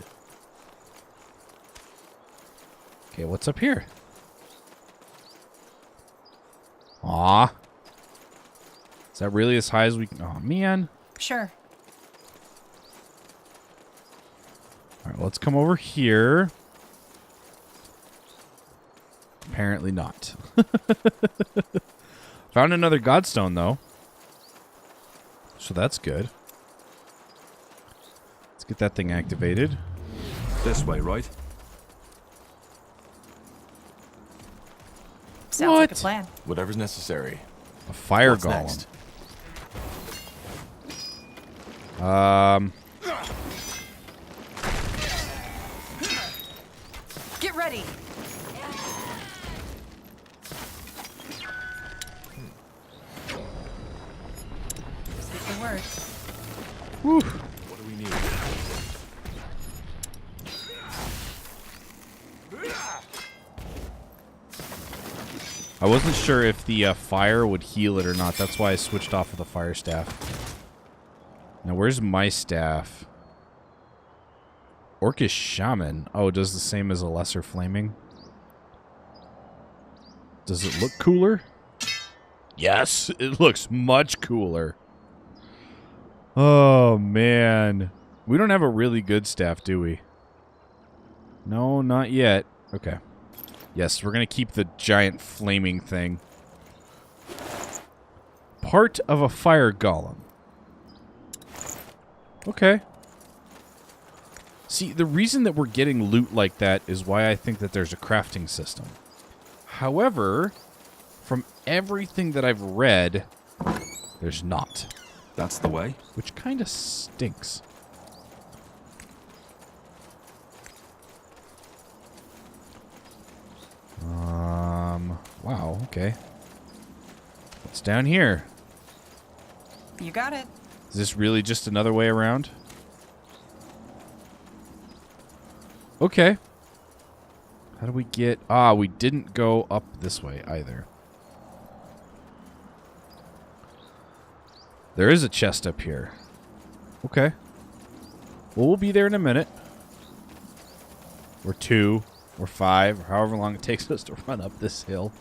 Okay, what's up here? Aw. Is that really as high as we can? Oh, man. Sure. All right, let's come over here. Apparently not. Found another godstone, though. So that's good. Let's get that thing activated. This way, right? Sounds like a plan. Whatever's necessary. A fire What's golem. next? Get ready. Speak the word. Whew. What do we need? I wasn't sure if the fire would heal it or not. That's why I switched off of the fire staff. Now, where's my staff? Orcish Shaman. Oh, it does the same as a lesser flaming. Does it look cooler? Yes, it looks much cooler. Oh, man. We don't have a really good staff, do we? No, not yet. Okay. Yes, we're going to keep the giant flaming thing. Part of a fire golem. Okay. See, the reason that we're getting loot like that is why I think that there's a crafting system. However, from everything that I've read, there's not. That's the way. Which kind of stinks. Wow, okay. What's down here? You got it. Is this really just another way around? Okay. How do we get... Ah, we didn't go up this way either. There is a chest up here. Okay. Well, we'll be there in a minute. Or 2. Or 5. Or however long it takes us to run up this hill.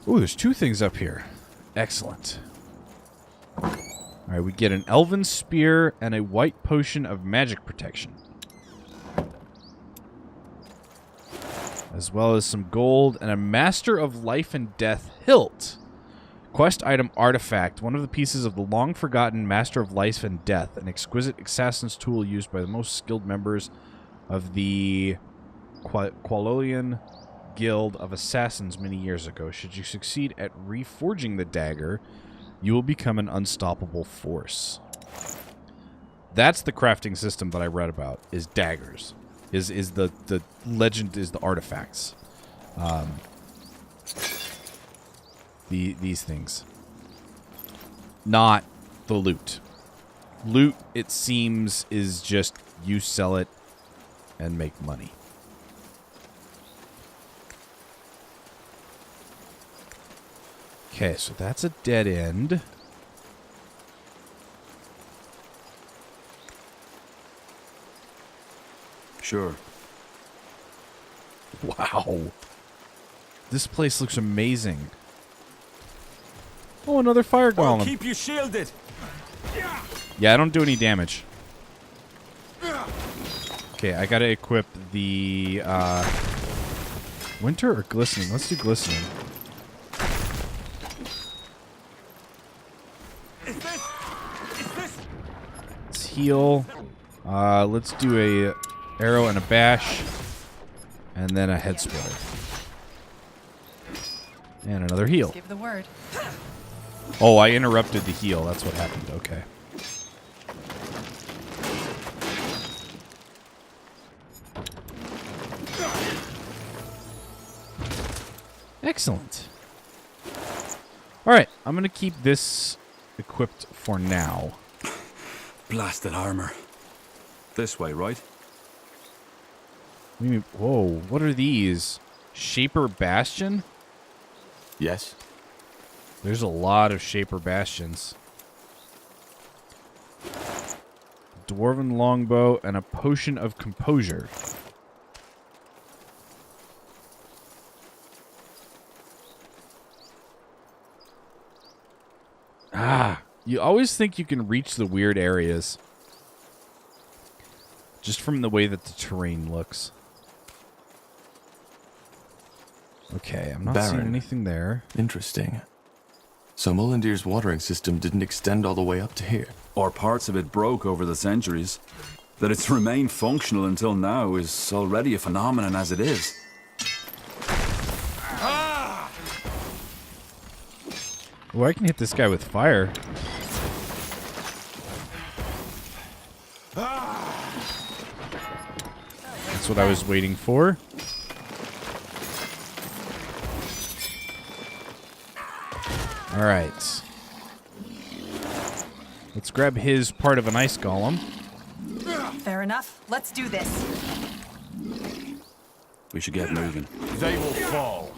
Ooh, there's 2 things up here. Excellent. Alright, we get an elven spear and a white potion of magic protection. As well as some gold and a Master of Life and Death hilt. Quest item artifact. One of the pieces of the long-forgotten Master of Life and Death. An exquisite assassin's tool used by the most skilled members of the Qualolian Guild of Assassins many years ago. Should you succeed at reforging the dagger, you will become an unstoppable force. That's the crafting system that I read about, is daggers. Is the legend, is the artifacts. These things. Not the loot. Loot, it seems, is just you sell it and make money. Okay, so that's a dead end. Sure. Wow. This place looks amazing. Oh, another fire golem. I'll keep you shielded. Yeah, I don't do any damage. Okay, I gotta equip the winter or glistening. Let's do glistening. Let's heal. Let's do a arrow and a bash, and then a head splitter, and another heal. Give the word. Oh, I interrupted the heal. That's what happened. Okay. Excellent. All right, I'm gonna keep this equipped for now. Blasted armor. This way, right? Whoa, what are these? Shaper Bastion? Yes. There's a lot of Shaper Bastions. Dwarven Longbow and a Potion of Composure. Ah, you always think you can reach the weird areas. Just from the way that the terrain looks. Okay, I'm not seeing anything there. Interesting. So Molindir's watering system didn't extend all the way up to here. Or parts of it broke over the centuries. That it's remained functional until now is already a phenomenon as it is. Oh, I can hit this guy with fire. That's what I was waiting for. All right. Let's grab his part of an ice golem. Fair enough. Let's do this. We should get moving. They will fall.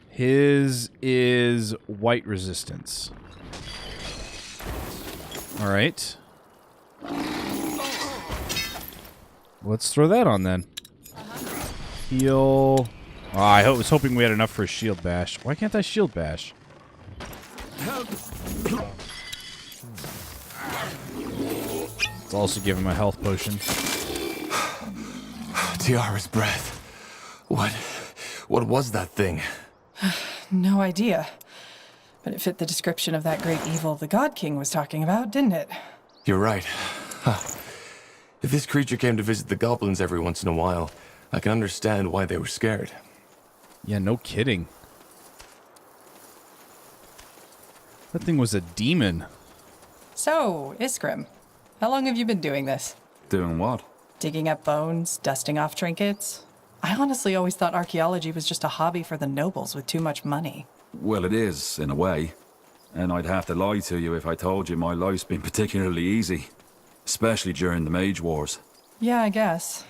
His is white resistance. All right. Let's throw that on then. Heal. Oh, I was hoping we had enough for a shield bash. Why can't I shield bash? Let's also give him a health potion. Tiara's breath. What was that thing? No idea. But it fit the description of that great evil the God King was talking about, didn't it? You're right. Huh. If this creature came to visit the goblins every once in a while, I can understand why they were scared. Yeah, no kidding. That thing was a demon. So, Iskrim, how long have you been doing this? Doing what? Digging up bones, dusting off trinkets? I honestly always thought archaeology was just a hobby for the nobles with too much money. Well, it is, in a way. And I'd have to lie to you if I told you my life's been particularly easy. Especially during the Mage Wars. Yeah, I guess.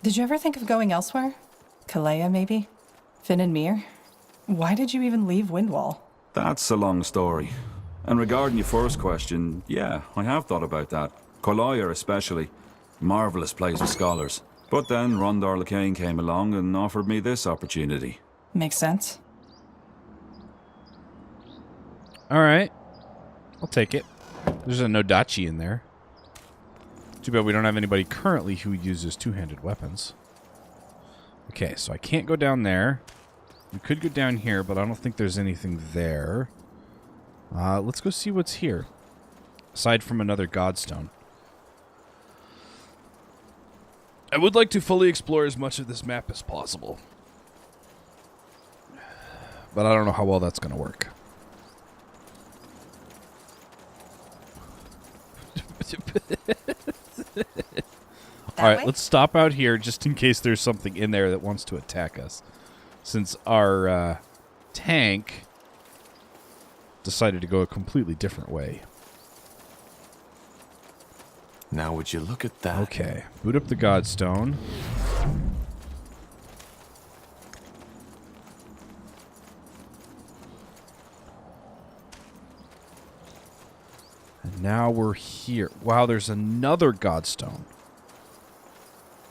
Did you ever think of going elsewhere? Kalea, maybe? Finn and Mir? Why did you even leave Windwall? That's a long story. And regarding your first question, yeah, I have thought about that. Kalea especially. Marvelous place with scholars. But then Rondar Lacane came along and offered me this opportunity. Makes sense. Alright. I'll take it. There's a Nodachi in there. Too bad we don't have anybody currently who uses two-handed weapons. Okay, so I can't go down there. We could go down here, but I don't think there's anything there. Let's go see what's here. Aside from another Godstone. I would like to fully explore as much of this map as possible. But I don't know how well that's going to work. Alright, let's stop out here just in case there's something in there that wants to attack us. Since our tank decided to go a completely different way. Now would you look at that? Okay, boot up the Godstone. And now we're here. Wow, there's another Godstone.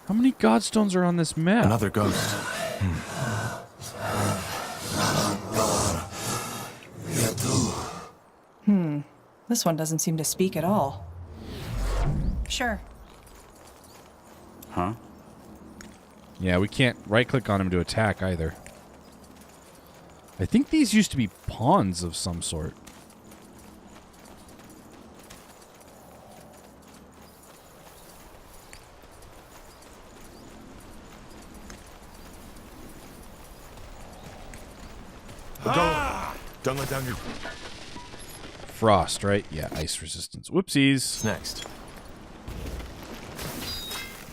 How many Godstones are on this map? Another ghost. This one doesn't seem to speak at all. Sure. Huh? Yeah, we can't right-click on him to attack either. I think these used to be pawns of some sort. Don't let down your... Frost, right? Yeah, ice resistance. Whoopsies. Next.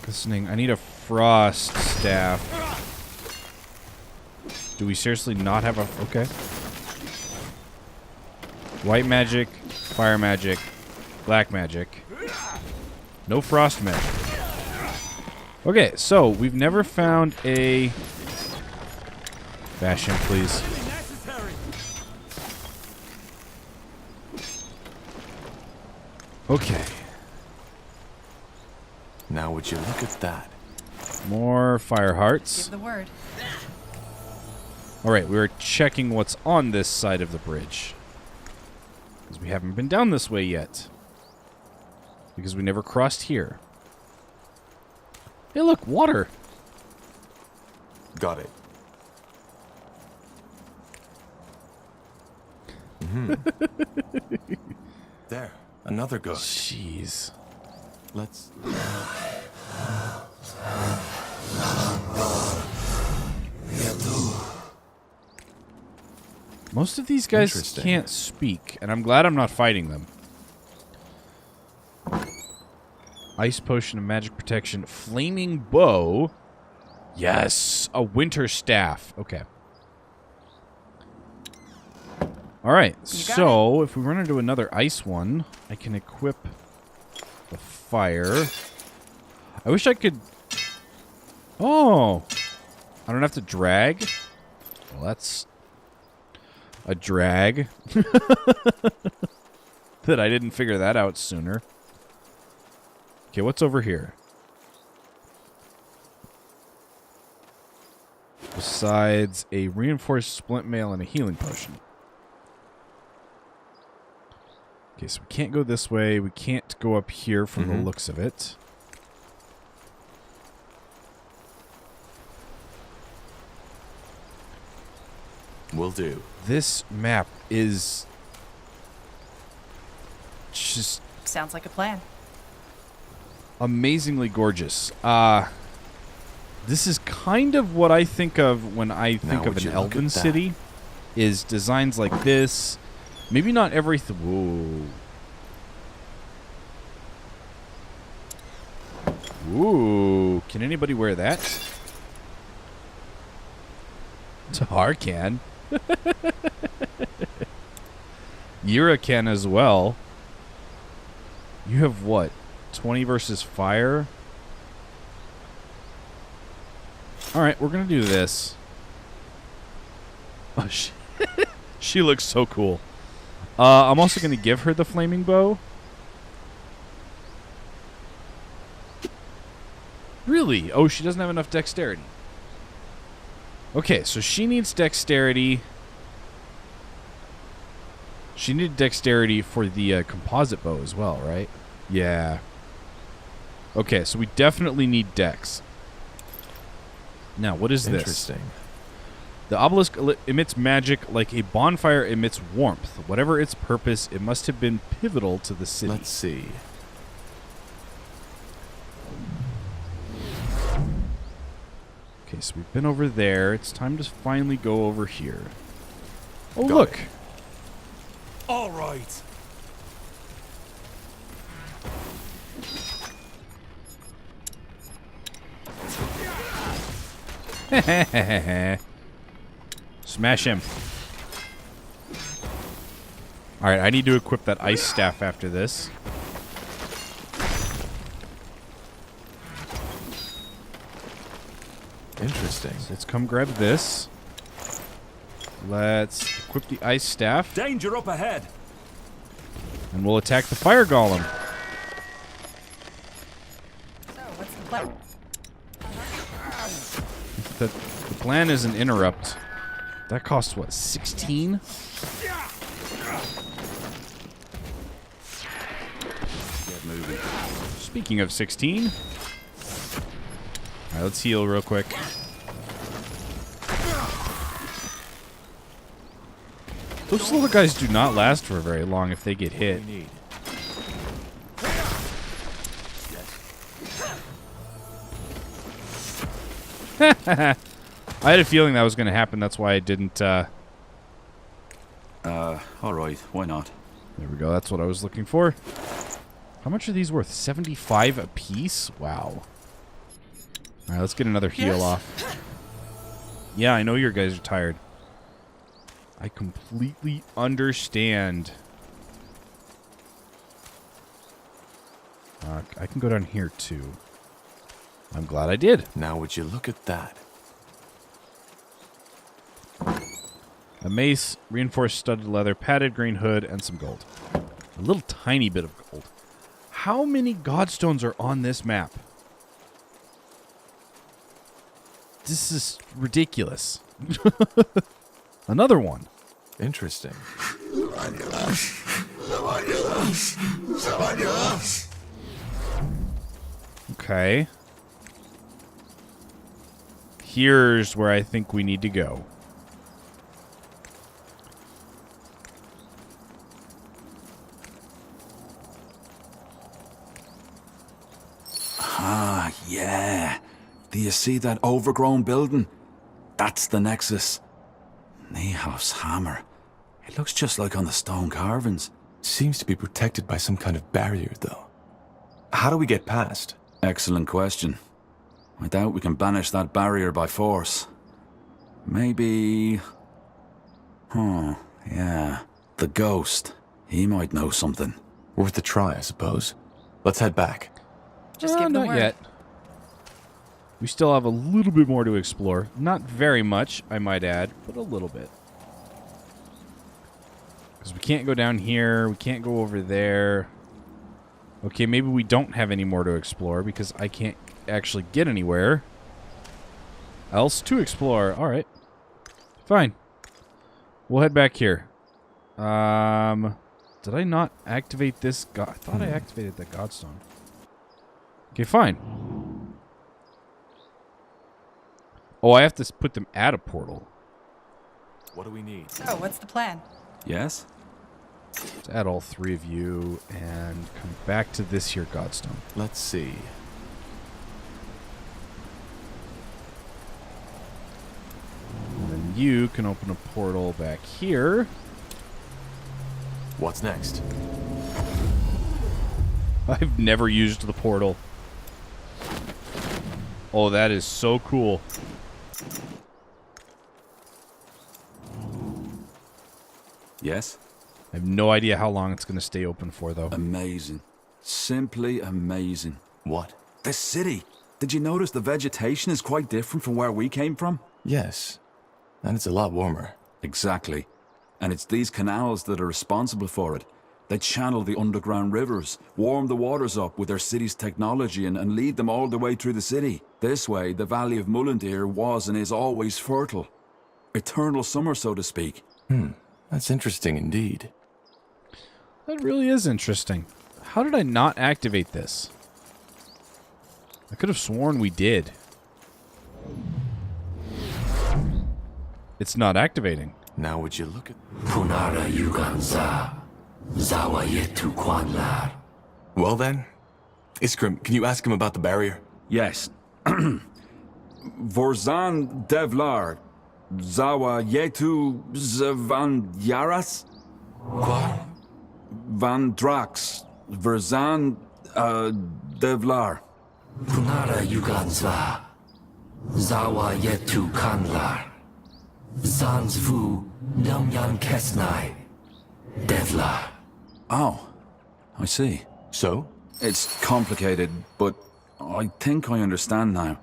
Listening. I need a frost staff. Do we seriously not have a... Okay. White magic, fire magic, black magic. No frost magic. Okay, so we've never found a... Bash him, please. Okay. Now would you look at that? More fire hearts. Give the word. Alright, we were checking what's on this side of the bridge. Because we haven't been down this way yet. Because we never crossed here. Hey look, water! Got it. There, another ghost. Jeez. Let's... Most of these guys can't speak, and I'm glad I'm not fighting them. Ice potion of magic protection. Flaming bow. Yes! A winter staff. Okay. Alright, so if we run into another ice one, I can equip the fire. I wish I could... Oh! I don't have to drag? Well, that's a drag. That I didn't figure that out sooner. Okay, what's over here? Besides a reinforced splint mail and a healing potion. Okay, so we can't go this way. We can't go up here from the looks of it. Will do. This map is just... Sounds like a plan. Amazingly gorgeous. This is kind of what I think of when I think of an elven city. Is designs like this. Maybe not everything. Whoa. Ooh, can anybody wear that? Tahar can. Yura can as well. You have what? 20 versus fire? Alright, we're gonna do this. Oh, she looks so cool. I'm also gonna give her the flaming bow. Really? Oh, she doesn't have enough dexterity. Okay, so she needs dexterity. She needed dexterity for the composite bow as well, right? Yeah. Okay, so we definitely need dex. Now, what is this? Interesting. The obelisk emits magic like a bonfire emits warmth. Whatever its purpose, it must have been pivotal to the city. Let's see. Okay, so we've been over there. It's time to finally go over here. Oh, Got look. it. All right. Smash him. Alright, I need to equip that ice staff after this. Interesting. So let's come grab this. Let's equip the ice staff. Danger up ahead. And we'll attack the fire golem. So, what's the plan? The plan is an interrupt. That costs what, 16? Get moving. Speaking of 16. Alright, let's heal real quick. Those little guys do not last for very long if they get hit. I had a feeling that was going to happen. That's why I didn't. All right. Why not? There we go. That's what I was looking for. How much are these worth? 75 apiece? Wow. All right, let's get another heal off. Yeah, I know your guys are tired. I completely understand. I can go down here too. I'm glad I did. Now would you look at that? A mace, reinforced studded leather, padded green hood, and some gold. A little tiny bit of gold. How many godstones are on this map? This is ridiculous. Another one. Interesting. Okay. Here's where I think we need to go. Ah, yeah. Do you see that overgrown building? That's the Nexus. Nehov's hammer. It looks just like on the stone carvings. Seems to be protected by some kind of barrier, though. How do we get past? Excellent question. I doubt we can banish that barrier by force. Maybe... yeah. The ghost. He might know something. Worth a try, I suppose. Let's head back. Just give the not word. yet. We still have a little bit more to explore. Not very much, I might add, but a little bit. Because we can't go down here. We can't go over there. Okay, maybe we don't have any more to explore because I can't actually get anywhere else to explore. All right. Fine. We'll head back here. Did I not activate this? I thought I activated the Godstone. Okay, fine. Oh, I have to put them at a portal. What do we need? So, what's the plan? Yes? Let's add all three of you and come back to this here Godstone. Let's see. And then you can open a portal back here. What's next? I've never used the portal. Oh, that is so cool. Yes? I have no idea how long it's going to stay open for, though. Amazing. Simply amazing. What? This city. Did you notice the vegetation is quite different from where we came from? Yes. And it's a lot warmer. Exactly. And it's these canals that are responsible for it. They channel the underground rivers, warm the waters up with their city's technology and lead them all the way through the city. This way, the Valley of Mullendir was and is always fertile. Eternal summer, so to speak. That's interesting indeed. That really is interesting. How did I not activate this? I could have sworn we did. It's not activating. Now would you look at... Punara Yuganza. Zawa Yetu Kwanlar. Well then, Iskrim, can you ask him about the barrier? Yes. Vorzan Devlar. Zawa Yetu Van Yaras? Kwa? Van Drax. Verzan Devlar. Punara Yuganza. Zawa Yetu Kanlar. Zanzvu Namyan Kesnai. Devlar. Oh, I see. So? It's complicated, but I think I understand now.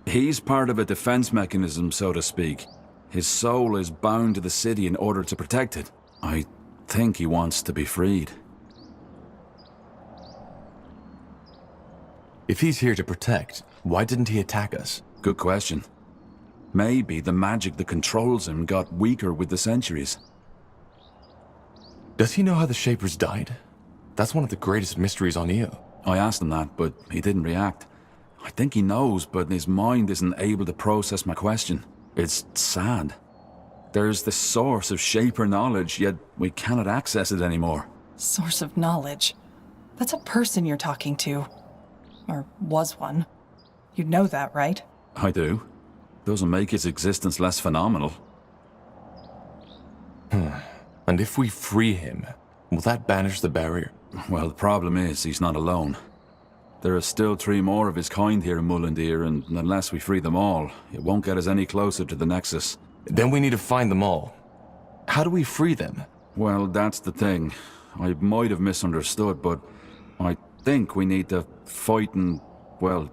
He's part of a defense mechanism, so to speak. His soul is bound to the city in order to protect it. I think he wants to be freed. If he's here to protect, why didn't he attack us? Good question. Maybe the magic that controls him got weaker with the centuries. Does he know how the Shapers died? That's one of the greatest mysteries on Io. I asked him that, but he didn't react. I think he knows, but his mind isn't able to process my question. It's sad. There's the source of Shaper knowledge, yet we cannot access it anymore. Source of knowledge? That's a person you're talking to. Or was one. You know that, right? I do. Doesn't make his existence less phenomenal. And if we free him, will that banish the barrier? Well, the problem is he's not alone. There are still 3 more of his kind here in Mullendir, and unless we free them all, it won't get us any closer to the Nexus. Then we need to find them all. How do we free them? Well, that's the thing. I might have misunderstood, but I think we need to fight and, well,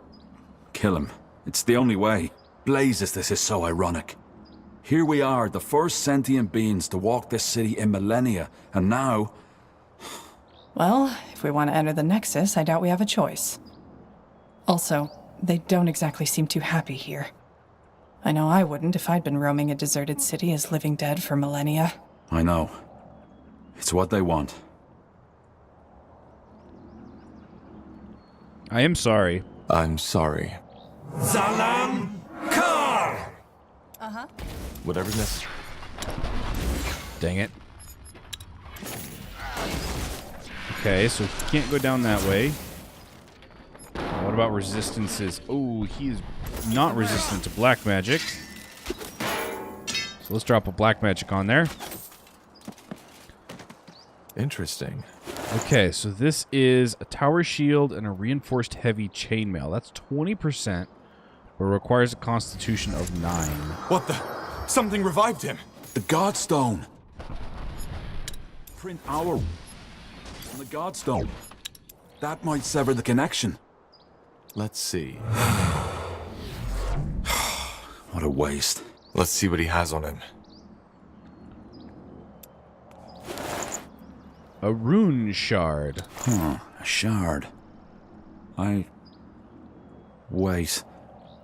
kill him. It's the only way. Blazes, this is so ironic. Here we are, the first sentient beings to walk this city in millennia, and now... Well, if we want to enter the Nexus, I doubt we have a choice. Also, they don't exactly seem too happy here. I know I wouldn't if I'd been roaming a deserted city as living dead for millennia. I know. It's what they want. I am sorry. I'm sorry. Zalam Kar! Uh-huh. Whatever's necessary. Dang it. Okay, so he can't go down that way. What about resistances? Oh, he's not resistant to black magic. So let's drop a black magic on there. Interesting. Okay, so this is a tower shield and a reinforced heavy chainmail. That's 20%, but requires a constitution of 9. What the? Something revived him. The Godstone! Print our... on the Godstone. That might sever the connection. Let's see. What a waste. Let's see what he has on him. A rune shard. A shard. Wait.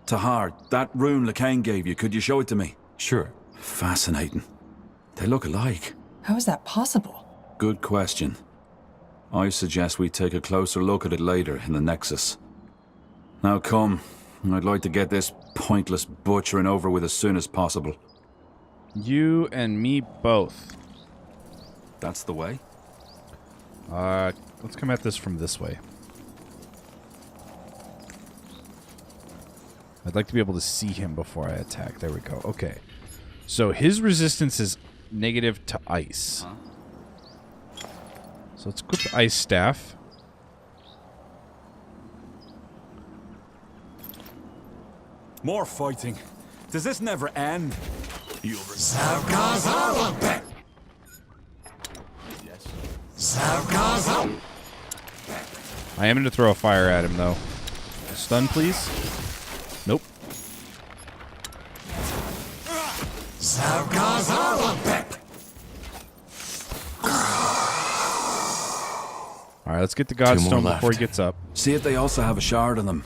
Tahar, that rune Lacane gave you, could you show it to me? Sure. Fascinating. They look alike. How is that possible? Good question. I suggest we take a closer look at it later in the Nexus. Now come. I'd like to get this pointless butchering over with as soon as possible. You and me both. That's the way? Let's come at this from this way. I'd like to be able to see him before I attack. There we go. Okay. So his resistance is negative to ice. So let's equip the ice staff. More fighting. Does this never end? I am going to throw a fire at him, though. Stun, please. Nope. Alright, let's get the Godstone before he gets up. See if they also have a shard on them.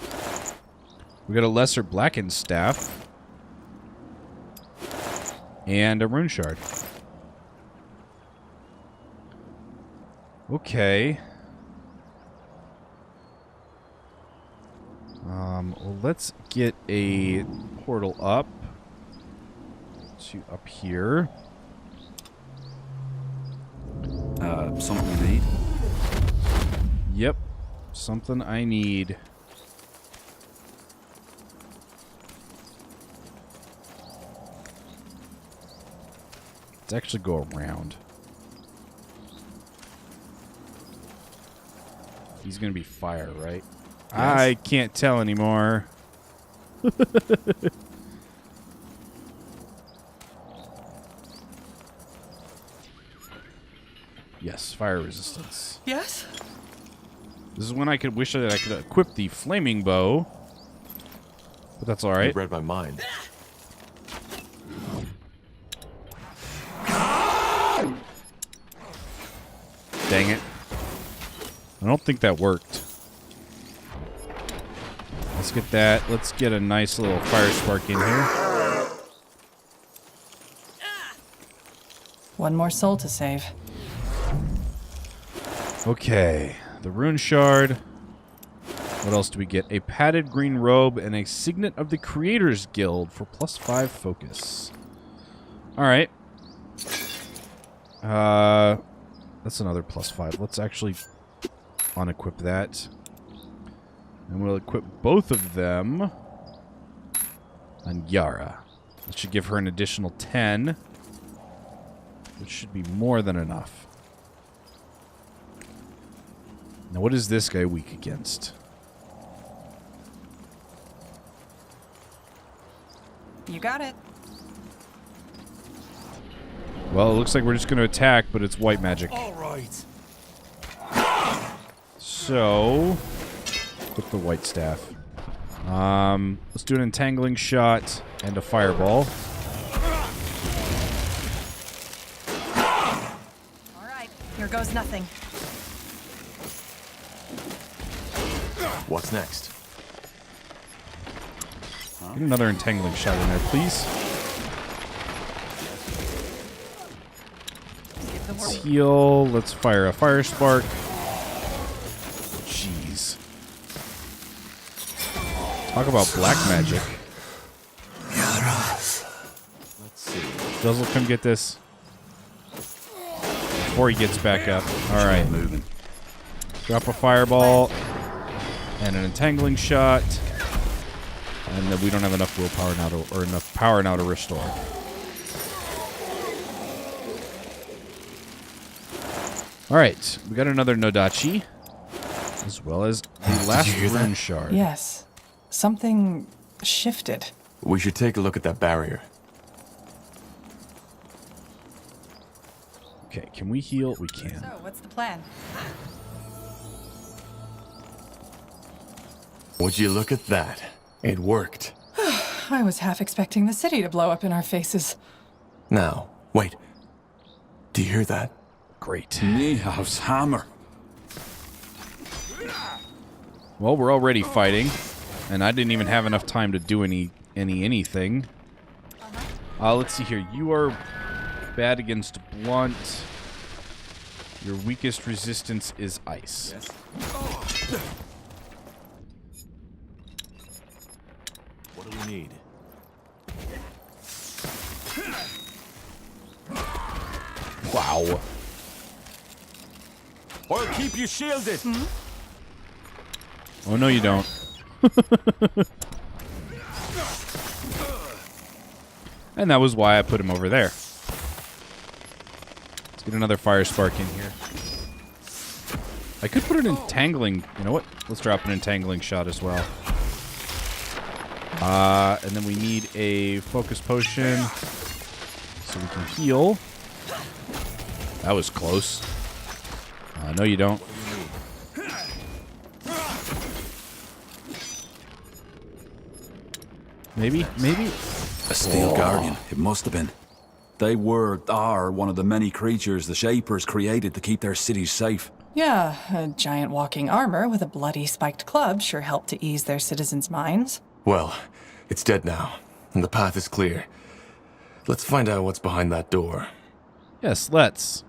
We got a lesser blackened staff. And a rune shard. Okay. Well, let's get a portal up to up here. Something you need? Yep. Something I need. Let's actually go around. He's gonna be fire, right? Yes. I can't tell anymore. Yes, fire resistance. Yes? This is when I could wish that I could equip the flaming bow. But that's alright. You read my mind. Dang it. I don't think that worked. Let's get that. Let's get a nice little fire spark in here. One more soul to save. Okay. The rune shard. What else do we get? A padded green robe and a signet of the Creators Guild for +5 focus. Alright. That's another +5. Let's actually unequip that. And we'll equip both of them on Yara. That should give her an additional 10. Which should be more than enough. Now, what is this guy weak against? You got it. Well, it looks like we're just going to attack, but it's white magic. All right. So, with the white staff. Let's do an entangling shot and a fireball. All right, here goes nothing. What's next? Get another entangling shot in there, please. Let's heal. Let's fire a fire spark. Jeez. Talk about black magic. Let's see. Druzzl, come get this. Before he gets back up. Alright. Moving. Drop a fireball. And an entangling shot. And then we don't have enough willpower now to, or enough power now to restore. Alright, we got another Nodachi. As well as the last rune shard. Yes. Something shifted. We should take a look at that barrier. Okay, can we heal? We can. So, what's the plan? Would you look at that? It worked. I was half expecting the city to blow up in our faces. Now, wait. Do you hear that? Great. Niehaus hammer. Well, we're already fighting. And I didn't even have enough time to do anything. Let's see here. You are bad against blunt. Your weakest resistance is ice. Yes. What do we need? Wow. I'll keep you shielded. Oh, no, you don't. And that was why I put him over there. Let's get another fire spark in here. I could put an entangling... You know what? Let's drop an entangling shot as well. And then we need a focus potion so we can heal. That was close. No, you don't. Maybe? A steel guardian. It must have been. They are one of the many creatures the Shapers created to keep their cities safe. Yeah, a giant walking armor with a bloody spiked club sure helped to ease their citizens' minds. Well, it's dead now, and the path is clear. Let's find out what's behind that door. Yes, let's.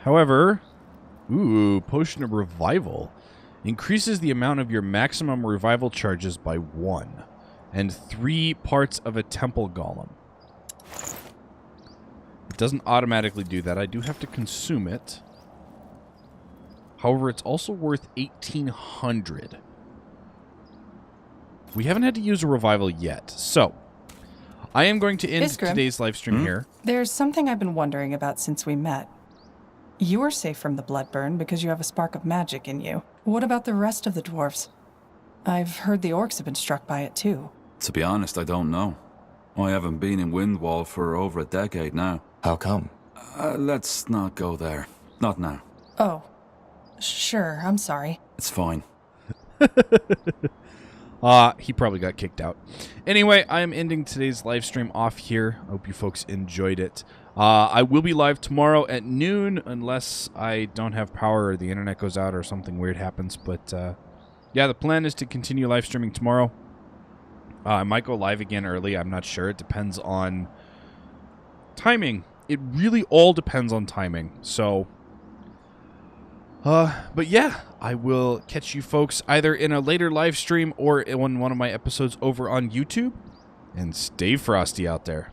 However, Potion of Revival. Increases the amount of your maximum revival charges by 1. And 3 parts of a temple golem. It doesn't automatically do that. I do have to consume it. However, it's also worth 1,800. We haven't had to use a revival yet. So, I am going to end Iskrim. today's live stream here. There's something I've been wondering about since we met. You are safe from the blood burn because you have a spark of magic in you. What about the rest of the dwarves? I've heard the orcs have been struck by it too. To be honest, I don't know. I haven't been in Windwall for over a decade now. How come? Let's not go there. Not now. Oh, sure, I'm sorry. It's fine. He probably got kicked out. Anyway, I am ending today's live stream off here. I hope you folks enjoyed it. I will be live tomorrow at noon unless I don't have power or the internet goes out or something weird happens. But, yeah, the plan is to continue live streaming tomorrow. I might go live again early. I'm not sure. It depends on timing. It really all depends on timing. So, but yeah, I will catch you folks either in a later live stream or in one of my episodes over on YouTube. And stay frosty out there.